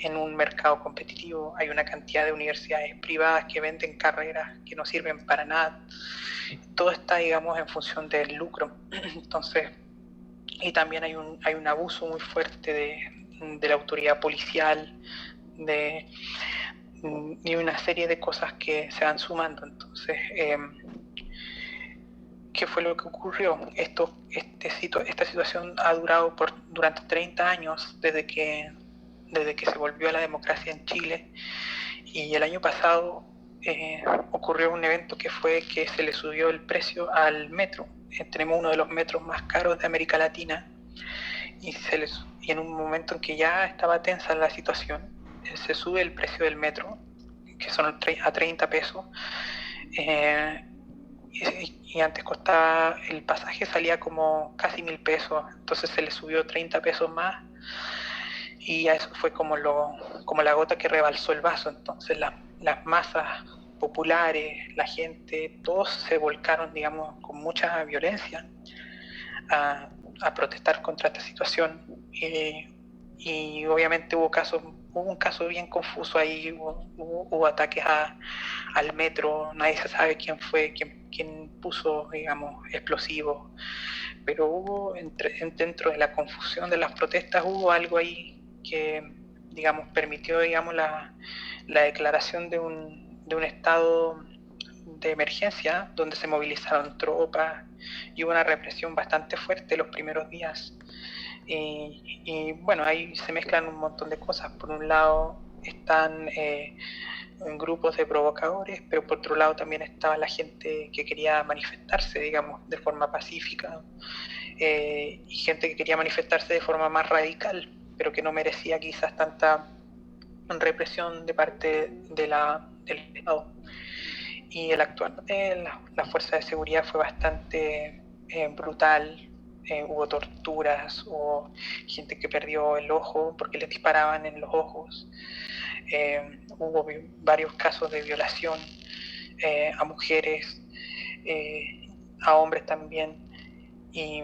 en un mercado competitivo, hay una cantidad de universidades privadas que venden carreras que no sirven para nada. Todo está, digamos, en función del lucro. Entonces, y también hay un abuso muy fuerte de la autoridad policial, y una serie de cosas que se van sumando. Entonces, ¿qué fue lo que ocurrió? Esta situación ha durado durante 30 años desde que se volvió a la democracia en Chile, y el año pasado ocurrió un evento que fue que se le subió el precio al metro. Tenemos uno de los metros más caros de América Latina, y en un momento en que ya estaba tensa la situación, se sube el precio del metro, que son a 30 pesos, y antes costaba, el pasaje salía como casi 1.000 pesos, entonces se le subió 30 pesos más, y eso fue como la gota que rebalsó el vaso. Entonces las masas populares, la gente, todos se volcaron, digamos, con mucha violencia a protestar contra esta situación, y obviamente hubo un caso bien confuso ahí, hubo ataques al metro, nadie se sabe quién fue, quién puso, digamos, explosivos, pero hubo, dentro de la confusión de las protestas, hubo algo ahí que, digamos, permitió, digamos, la declaración de un estado de emergencia, donde se movilizaron tropas y hubo una represión bastante fuerte los primeros días. Y bueno, ahí se mezclan un montón de cosas. Por un lado están grupos de provocadores, pero por otro lado también estaba la gente que quería manifestarse, digamos, de forma pacífica, y gente que quería manifestarse de forma más radical, pero que no merecía quizás tanta represión de parte del Estado. Y el actual la fuerza de seguridad fue bastante brutal. Hubo torturas, hubo gente que perdió el ojo porque les disparaban en los ojos, hubo varios casos de violación a mujeres, a hombres también, y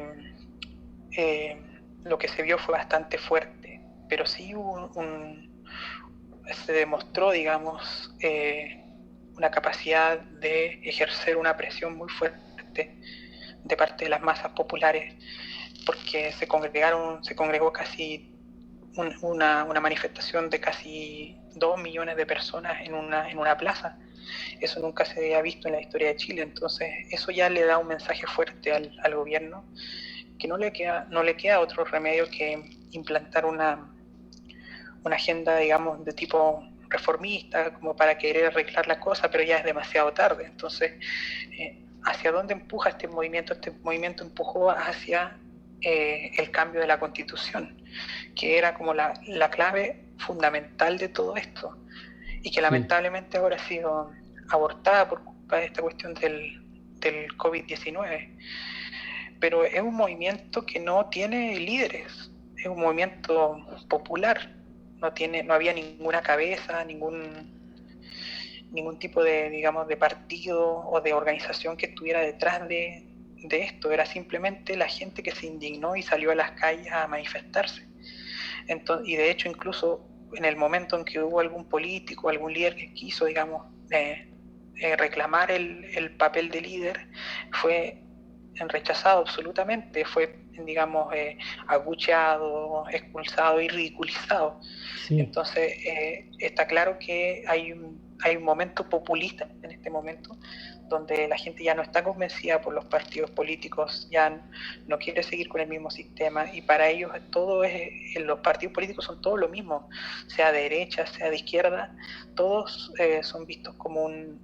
lo que se vio fue bastante fuerte, pero sí se demostró, digamos, una capacidad de ejercer una presión muy fuerte de parte de las masas populares, porque se congregó casi una manifestación de casi 2 millones de personas en una plaza. Eso nunca se había visto en la historia de Chile. Entonces eso ya le da un mensaje fuerte al gobierno, que no le queda otro remedio que implantar una agenda, digamos, de tipo reformista, como para querer arreglar la cosa, pero ya es demasiado tarde. Entonces, ¿hacia dónde empuja este movimiento? Este movimiento empujó hacia el cambio de la Constitución, que era como la clave fundamental de todo esto, y que lamentablemente ahora ha sido abortada por culpa de esta cuestión del COVID-19. Pero es un movimiento que no tiene líderes, es un movimiento popular, no había ninguna cabeza, ningún tipo de, digamos, de partido o de organización que estuviera detrás de esto. Era simplemente la gente que se indignó y salió a las calles a manifestarse. Entonces, y de hecho, incluso en el momento en que hubo algún político, algún líder que quiso, digamos, reclamar el papel de líder, fue rechazado absolutamente, fue, digamos, abucheado, expulsado y ridiculizado. Sí. Entonces, está claro que hay un momento populista en este momento, donde la gente ya no está convencida por los partidos políticos, ya no quiere seguir con el mismo sistema, y para ellos los partidos políticos son todos lo mismo, sea de derecha, sea de izquierda, todos son vistos como un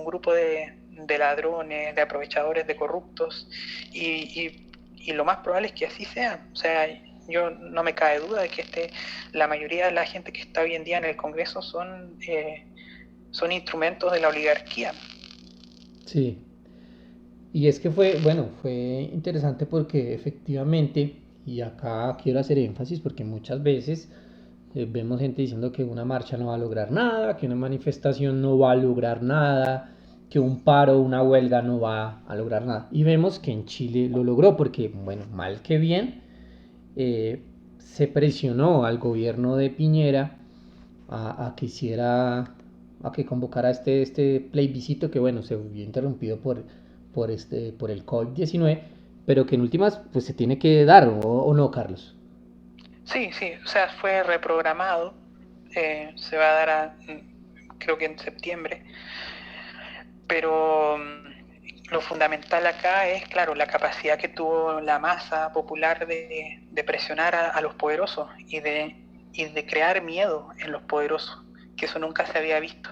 grupo de ladrones, de aprovechadores, de corruptos, y lo más probable es que así sea. O sea, yo no me cabe duda de que la mayoría de la gente que está hoy en día en el Congreso son instrumentos de la oligarquía. Sí, y es que fue interesante porque efectivamente, y acá quiero hacer énfasis porque muchas veces vemos gente diciendo que una marcha no va a lograr nada, que una manifestación no va a lograr nada, que un paro o una huelga no va a lograr nada. Y vemos que en Chile lo logró porque, bueno, mal que bien, se presionó al gobierno de Piñera a que hiciera, a que convocara este plebiscito que bueno, se vio interrumpido por el COVID-19, pero que en últimas pues se tiene que dar, o no, Carlos. Sí, sí, o sea, fue reprogramado, se va a dar creo que en septiembre, pero lo fundamental acá es, claro, la capacidad que tuvo la masa popular de presionar a los poderosos y de crear miedo en los poderosos, que eso nunca se había visto.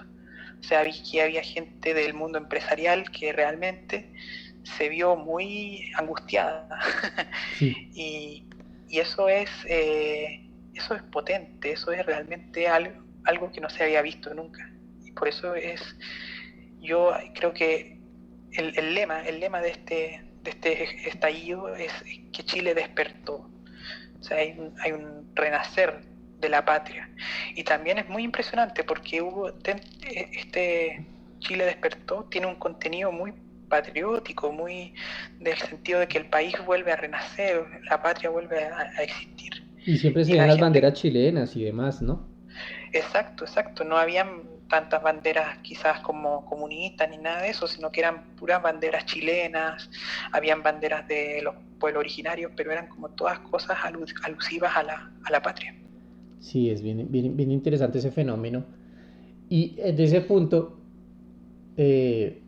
O sea, vi que había gente del mundo empresarial que realmente se vio muy angustiada. Sí. y eso es potente, eso es realmente algo que no se había visto nunca. Y por eso yo creo que el lema de este estallido es que Chile despertó. O sea, hay un renacer de la patria. Y también es muy impresionante porque este Chile despertó, tiene un contenido muy patriótico, muy del sentido de que el país vuelve a renacer, la patria vuelve a existir. Y siempre se Y veían la las gente, banderas chilenas y demás, ¿no? exacto, exacto, no habían tantas banderas quizás como comunistas ni nada de eso, sino que eran puras banderas chilenas, habían banderas de los pueblos originarios, pero eran como todas cosas alusivas a la patria. Sí, es bien interesante ese fenómeno. Y de ese punto, eh,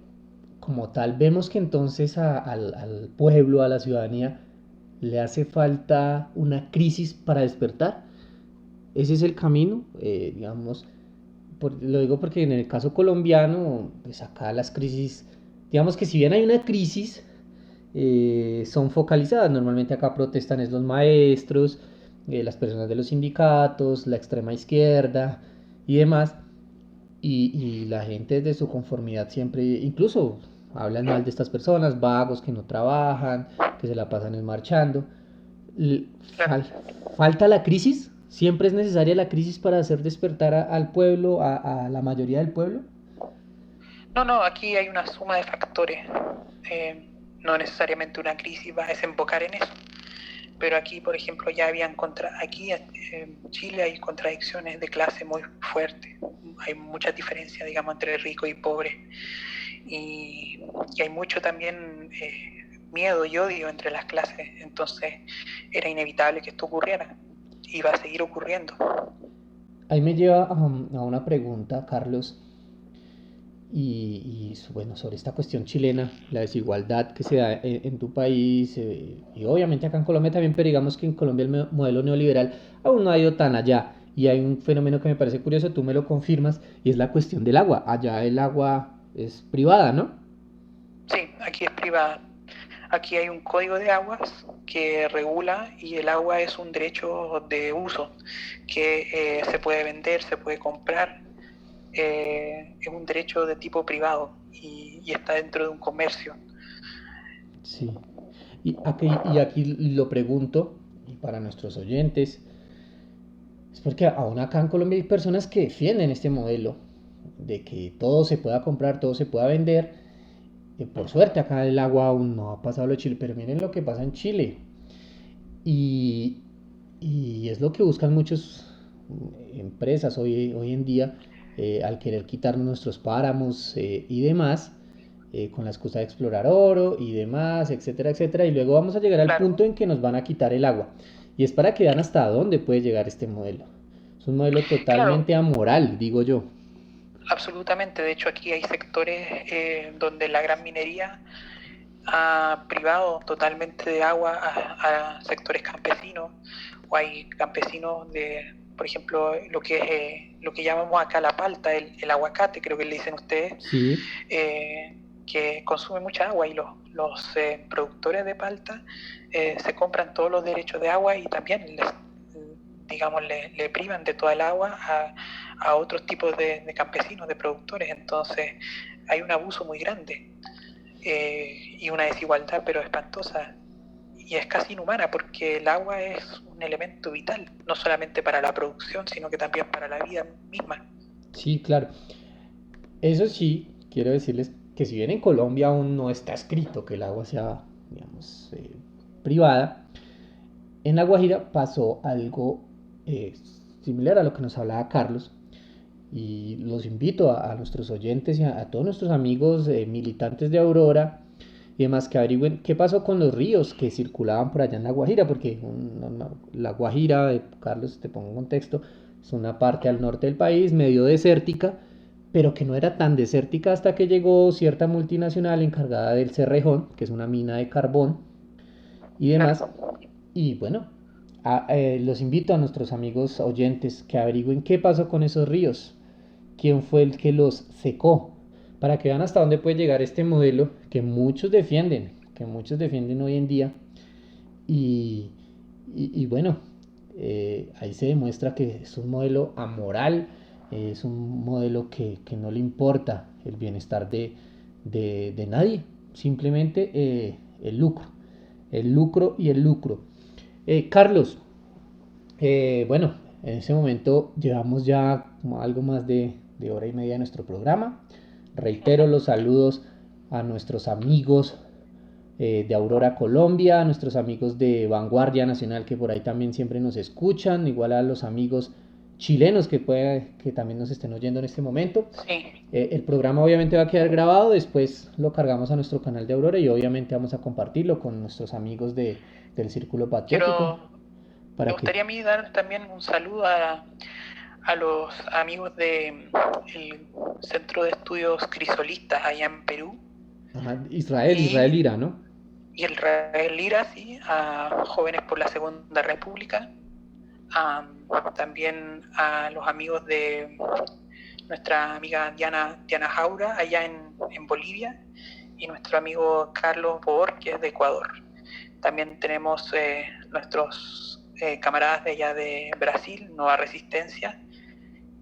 como tal, vemos que entonces al pueblo, a la ciudadanía, le hace falta una crisis para despertar. Ese es el camino, digamos, lo digo porque en el caso colombiano, pues acá las crisis, digamos que si bien hay una crisis, son focalizadas. Normalmente acá protestan es los maestros, las personas de los sindicatos, la extrema izquierda y demás. Y la gente de su conformidad siempre, incluso hablan mal de estas personas, vagos que no trabajan, que se la pasan marchando. L- Claro. fal- Falta la crisis, siempre es necesaria la crisis para hacer despertar al pueblo, a la mayoría del pueblo. No, no, aquí hay una suma de factores. No necesariamente una crisis va a desembocar en eso. Pero aquí, por ejemplo, aquí en Chile hay contradicciones de clase muy fuertes. Hay mucha diferencia, digamos, entre rico y pobre. Y, y hay mucho también miedo y odio entre las clases. Entonces era inevitable que esto ocurriera. Y va a seguir ocurriendo. Ahí me lleva a una pregunta, Carlos, bueno, sobre esta cuestión chilena, la desigualdad que se da en tu país, y obviamente acá en Colombia también, pero digamos que en Colombia el modelo neoliberal aún no ha ido tan allá. Y hay un fenómeno que me parece curioso, tú me lo confirmas, y es la cuestión del agua. Allá el agua es privada, ¿no? Sí, aquí es privada. Aquí hay un código de aguas que regula y el agua es un derecho de uso que se puede vender, se puede comprar, es un derecho de tipo privado y está dentro de un comercio. Sí. Y aquí lo pregunto, y para nuestros oyentes, es porque aún acá en Colombia hay personas que defienden este modelo, de que todo se pueda comprar, todo se pueda vender. Por suerte acá el agua aún no ha pasado lo de Chile, pero miren lo que pasa en Chile. Y, y es lo que buscan muchas empresas hoy en día, al querer quitarnos nuestros páramos y demás, con la excusa de explorar oro y demás, etcétera, etcétera. Y luego vamos a llegar al Claro, punto en que nos van a quitar el agua. Y es para que vean hasta dónde puede llegar este modelo. Es un modelo claro, totalmente amoral, digo yo. absolutamente. De hecho, aquí hay sectores donde la gran minería ha privado totalmente de agua a sectores campesinos, o hay campesinos de, por ejemplo, lo que llamamos acá la palta, el aguacate, creo que le dicen ustedes, Sí, que consume mucha agua y los productores de palta se compran todos los derechos de agua y también digamos, le privan de toda el agua a otros tipos de campesinos, de productores. Entonces hay un abuso muy grande y una desigualdad pero espantosa y es casi inhumana porque el agua es un elemento vital, no solamente para la producción, sino que también para la vida misma. sí, claro. Eso sí, quiero decirles que si bien en Colombia aún no está escrito que el agua sea, digamos, privada, en La Guajira pasó algo eh, similar a lo que nos hablaba Carlos, y los invito a nuestros oyentes y a todos nuestros amigos militantes de Aurora y demás que averigüen qué pasó con los ríos que circulaban por allá en La Guajira, porque La Guajira, Carlos, te pongo en contexto, es una parte al norte del país, medio desértica, pero que no era tan desértica hasta que llegó cierta multinacional encargada del Cerrejón, que es una mina de carbón y demás. Y bueno, los invito a nuestros amigos oyentes que averigüen qué pasó con esos ríos, quién fue el que los secó, para que vean hasta dónde puede llegar este modelo que muchos defienden hoy en día. Y, y bueno, ahí se demuestra que es un modelo amoral, es un modelo que no le importa el bienestar de nadie, simplemente el lucro y el lucro. Carlos, bueno, en ese momento llevamos ya algo más de hora y media de nuestro programa. Reitero los saludos a nuestros amigos de Aurora Colombia, a nuestros amigos de Vanguardia Nacional que por ahí también siempre nos escuchan, igual a los amigos chilenos que también nos estén oyendo en este momento. Sí. El programa obviamente va a quedar grabado, después lo cargamos a nuestro canal de Aurora y obviamente vamos a compartirlo con nuestros amigos del Círculo Patriótico. Me gustaría a mí dar también un saludo a los amigos del Centro de Estudios Crisolistas allá en Perú. Ajá, Israel Lira, ¿no? Y Israel Lira, sí, a Jóvenes por la Segunda República. También a los amigos de nuestra amiga Diana Jaura allá en Bolivia y nuestro amigo Carlos Bor, que es de Ecuador. También tenemos nuestros camaradas de allá de Brasil, Nueva Resistencia,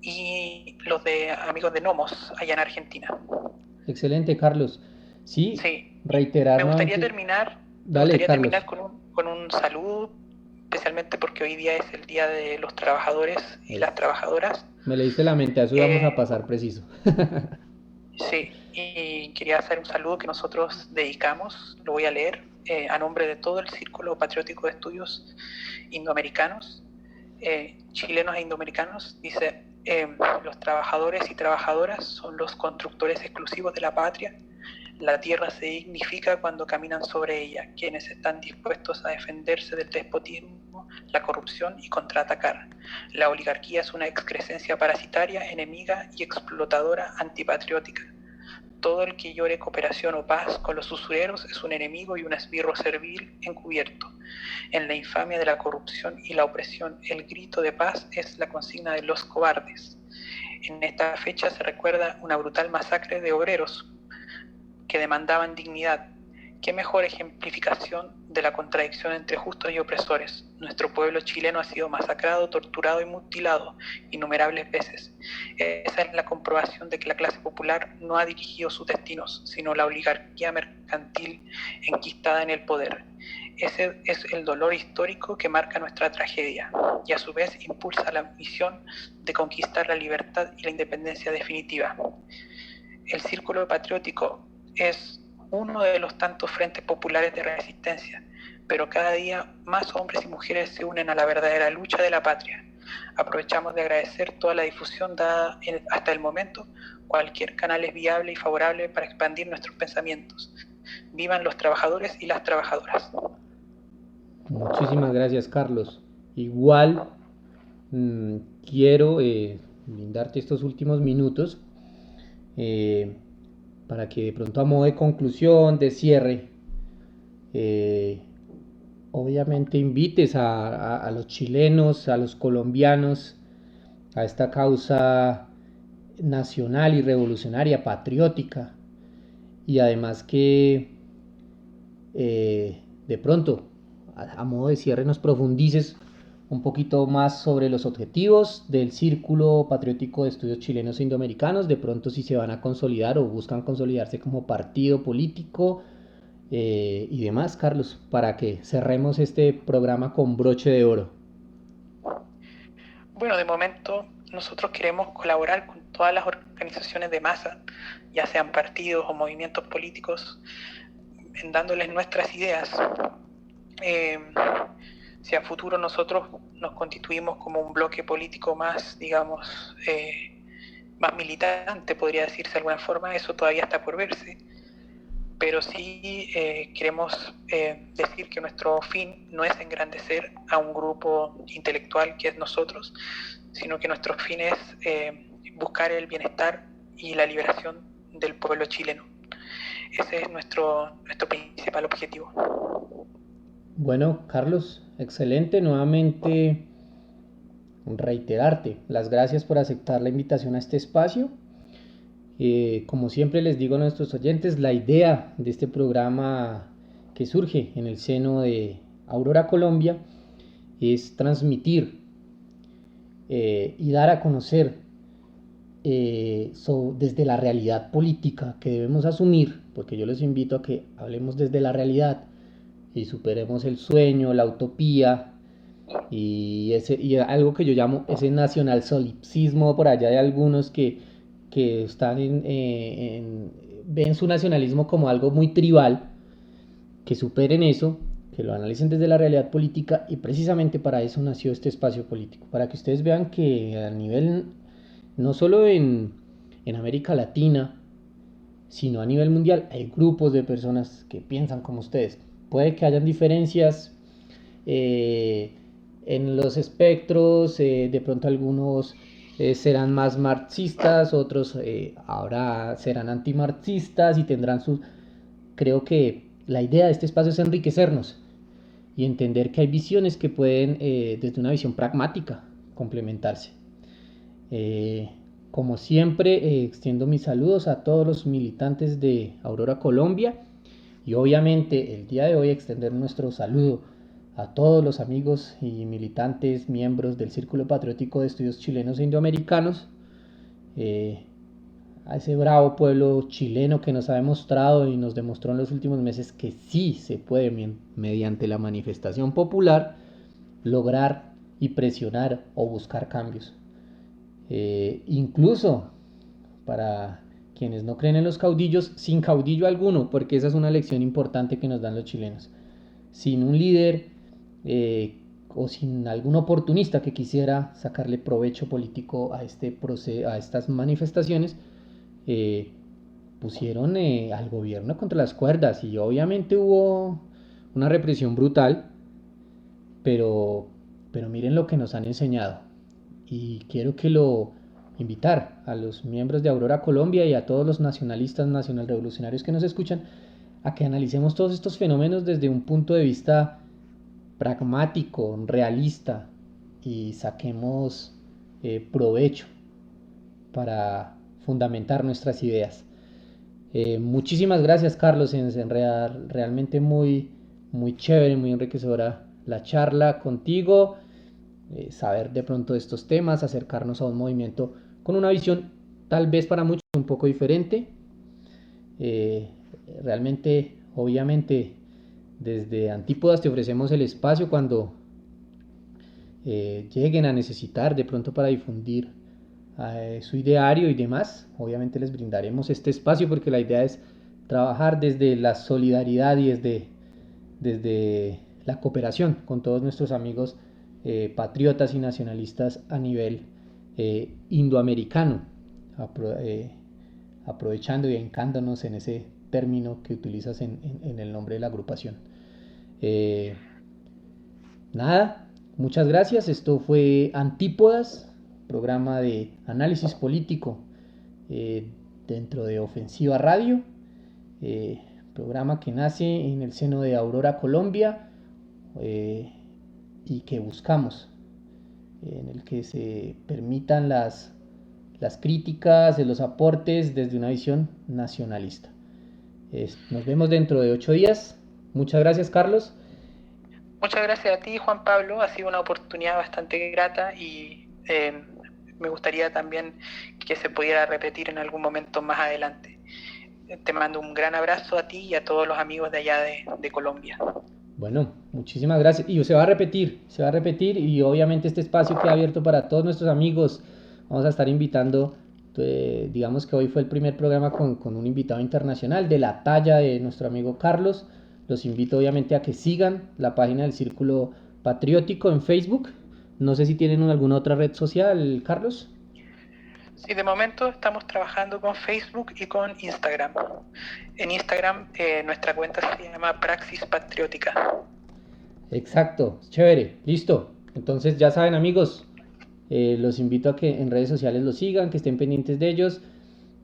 y los amigos de Nomos allá en Argentina. Excelente, Carlos. Sí, reiterar. Me gustaría terminar con un saludo, especialmente porque hoy día es el Día de los Trabajadores y las Trabajadoras. Me leíste la mente, a eso vamos a pasar preciso. Sí, y quería hacer un saludo que nosotros dedicamos, lo voy a leer, a nombre de todo el Círculo Patriótico de Estudios Indoamericanos, chilenos e indoamericanos. Dice: los trabajadores y trabajadoras son los constructores exclusivos de la patria. La tierra se dignifica cuando caminan sobre ella, quienes están dispuestos a defenderse del despotismo, la corrupción y contraatacar. La oligarquía es una excrescencia parasitaria, enemiga y explotadora antipatriótica. Todo el que llore cooperación o paz con los usureros es un enemigo y un esbirro servil encubierto. En la infamia de la corrupción y la opresión, el grito de paz es la consigna de los cobardes. En esta fecha se recuerda una brutal masacre de obreros que demandaban dignidad. ¿Qué mejor ejemplificación de la contradicción entre justos y opresores? Nuestro pueblo chileno ha sido masacrado, torturado y mutilado innumerables veces. Esa es la comprobación de que la clase popular no ha dirigido sus destinos, sino la oligarquía mercantil enquistada en el poder. Ese es el dolor histórico que marca nuestra tragedia y a su vez impulsa la misión de conquistar la libertad y la independencia definitiva. El Círculo Patriótico es uno de los tantos frentes populares de resistencia, pero cada día más hombres y mujeres se unen a la verdadera lucha de la patria. Aprovechamos de agradecer toda la difusión dada hasta el momento. Cualquier canal es viable y favorable para expandir nuestros pensamientos. Vivan los trabajadores y las trabajadoras. Muchísimas gracias, Carlos. Igual quiero brindarte estos últimos minutos para que de pronto, a modo de conclusión, de cierre, obviamente invites a los chilenos, a los colombianos, a esta causa nacional y revolucionaria, patriótica, y además que de pronto, a modo de cierre, nos profundices un poquito más sobre los objetivos del Círculo Patriótico de Estudios Chilenos e Indoamericanos, de pronto si se van a consolidar o buscan consolidarse como partido político y demás, Carlos, para que cerremos este programa con broche de oro. Bueno, de momento nosotros queremos colaborar con todas las organizaciones de masa, ya sean partidos o movimientos políticos, en dándoles nuestras ideas. Si a futuro nosotros nos constituimos como un bloque político más, digamos, más militante, podría decirse de alguna forma, eso todavía está por verse. Pero sí queremos decir que nuestro fin no es engrandecer a un grupo intelectual que es nosotros, sino que nuestro fin es buscar el bienestar y la liberación del pueblo chileno. Ese es nuestro principal objetivo. Bueno, Carlos, excelente. Nuevamente reiterarte las gracias por aceptar la invitación a este espacio. Como siempre les digo a nuestros oyentes, la idea de este programa que surge en el seno de Aurora Colombia es transmitir y dar a conocer desde la realidad política que debemos asumir, porque yo les invito a que hablemos desde la realidad y superemos el sueño, la utopía y algo que yo llamo ese nacionalsolipsismo por allá de algunos que están ven su nacionalismo como algo muy tribal, que superen eso, que lo analicen desde la realidad política, y precisamente para eso nació este espacio político, para que ustedes vean que a nivel, no solo en América Latina, sino a nivel mundial, hay grupos de personas que piensan como ustedes. Puede que hayan diferencias en los espectros, de pronto algunos serán más marxistas, otros ahora serán antimarxistas y tendrán sus... Creo que la idea de este espacio es enriquecernos y entender que hay visiones que pueden, desde una visión pragmática, complementarse. Como siempre, extiendo mis saludos a todos los militantes de Aurora Colombia y obviamente el día de hoy extender nuestro saludo a todos los amigos y militantes, miembros del Círculo Patriótico de Estudios Chilenos e Indoamericanos, a ese bravo pueblo chileno que nos ha demostrado y nos demostró en los últimos meses que sí se puede, mediante la manifestación popular, lograr y presionar o buscar cambios. Incluso para quienes no creen en los caudillos, sin caudillo alguno, porque esa es una lección importante que nos dan los chilenos. Sin un líder o sin algún oportunista que quisiera sacarle provecho político a estas manifestaciones, pusieron al gobierno contra las cuerdas y obviamente hubo una represión brutal, pero miren lo que nos han enseñado. Y quiero invitar a los miembros de Aurora Colombia y a todos los nacionalistas, nacionalrevolucionarios que nos escuchan, a que analicemos todos estos fenómenos desde un punto de vista pragmático, realista, y saquemos provecho para fundamentar nuestras ideas. Muchísimas gracias, Carlos, realmente muy, muy chévere, muy enriquecedora la charla contigo, saber de pronto de estos temas, acercarnos a un movimiento con una visión tal vez para muchos un poco diferente. Realmente, obviamente, desde Antípodas te ofrecemos el espacio cuando lleguen a necesitar de pronto para difundir su ideario y demás. Obviamente les brindaremos este espacio porque la idea es trabajar desde la solidaridad y desde la cooperación con todos nuestros amigos patriotas y nacionalistas a nivel indoamericano, aprovechando y hincándonos en ese término que utilizas en el nombre de la agrupación. Nada, muchas gracias. Esto fue Antípodas, programa de análisis político dentro de Ofensiva Radio, programa que nace en el seno de Aurora Colombia y que buscamos, en el que se permitan las críticas, los aportes desde una visión nacionalista. Nos vemos dentro de 8 días. Muchas gracias, Carlos. Muchas gracias a ti, Juan Pablo. Ha sido una oportunidad bastante grata y me gustaría también que se pudiera repetir en algún momento más adelante. Te mando un gran abrazo a ti y a todos los amigos de allá de Colombia. Bueno, muchísimas gracias. Y se va a repetir y obviamente este espacio queda abierto para todos nuestros amigos. Vamos a estar invitando, digamos que hoy fue el primer programa con un invitado internacional de la talla de nuestro amigo Carlos. Los invito obviamente a que sigan la página del Círculo Patriótico en Facebook. No sé si tienen alguna otra red social, Carlos. Sí, de momento estamos trabajando con Facebook y con Instagram. En Instagram nuestra cuenta se llama Praxis Patriótica. Exacto, chévere, listo. Entonces ya saben amigos, los invito a que en redes sociales los sigan, que estén pendientes de ellos,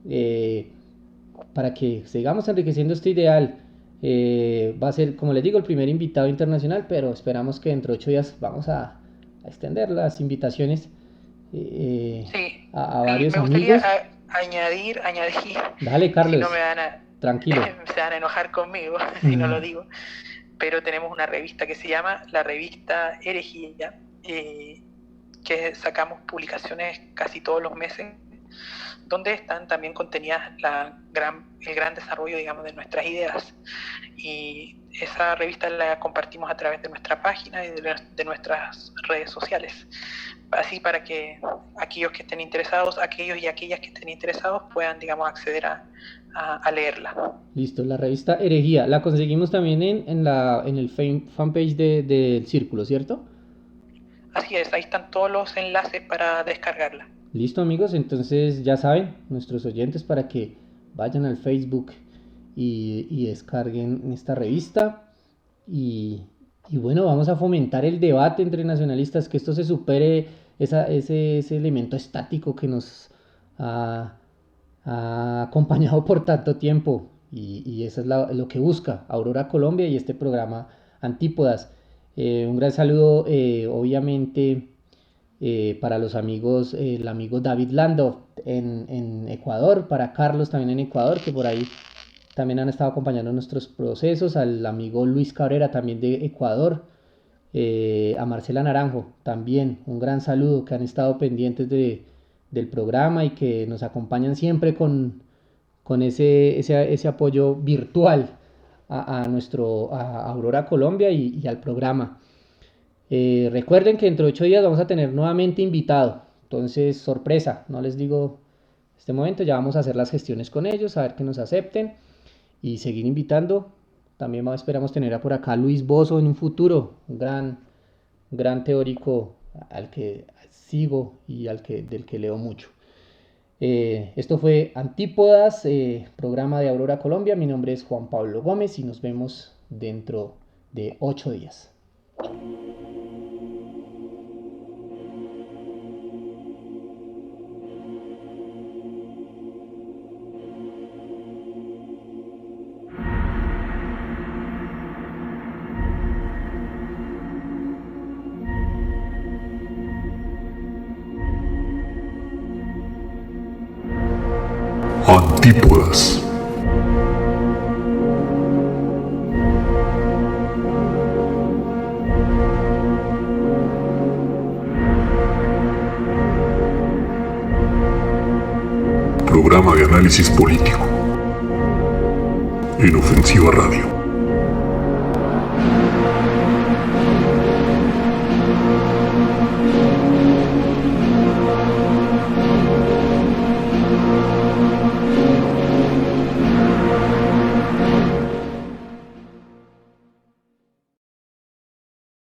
eh, para que sigamos enriqueciendo este ideal. Va a ser, como les digo, el primer invitado internacional, pero esperamos que dentro de 8 días vamos a extender las invitaciones Sí, a y varios me gustaría amigos. añadir, Dale, y si no Carlos, tranquilo. se van a enojar conmigo si no lo Mm, digo, pero tenemos una revista que se llama la revista Herejía, que sacamos publicaciones casi todos los meses, donde están también contenidas el gran desarrollo, digamos, de nuestras ideas. Y esa revista la compartimos a través de nuestra página y de nuestras redes sociales. Así para que aquellos que estén interesados, aquellos y aquellas que estén interesados puedan, digamos, acceder a leerla. listo, la revista Herejía. La conseguimos también en el fanpage del Círculo, ¿cierto? Así es, ahí están todos los enlaces para descargarla. Listo amigos, entonces ya saben, nuestros oyentes, para que vayan al Facebook y descarguen esta revista. Y, y bueno, vamos a fomentar el debate entre nacionalistas, que esto se supere ese elemento estático que nos ha acompañado por tanto tiempo. Y eso es lo que busca Aurora Colombia y este programa Antípodas. Un gran saludo, obviamente, para los amigos, el amigo David Lando en Ecuador, para Carlos también en Ecuador, que por ahí también han estado acompañando nuestros procesos, al amigo Luis Cabrera también de Ecuador, a Marcela Naranjo también, un gran saludo, que han estado pendientes del programa y que nos acompañan siempre con ese apoyo virtual a Aurora Colombia y al programa. Recuerden que dentro de 8 días vamos a tener nuevamente invitado. Entonces, sorpresa, no les digo este momento, ya vamos a hacer las gestiones con ellos, a ver que nos acepten y seguir invitando. También esperamos tener por acá a Luis Bozo en un futuro, un gran teórico al que sigo y del que leo mucho. Esto fue Antípodas, programa de Aurora Colombia. Mi nombre es Juan Pablo Gómez y nos vemos dentro de 8 días. Antípodas. Programa de análisis político. En Ofensiva Radio.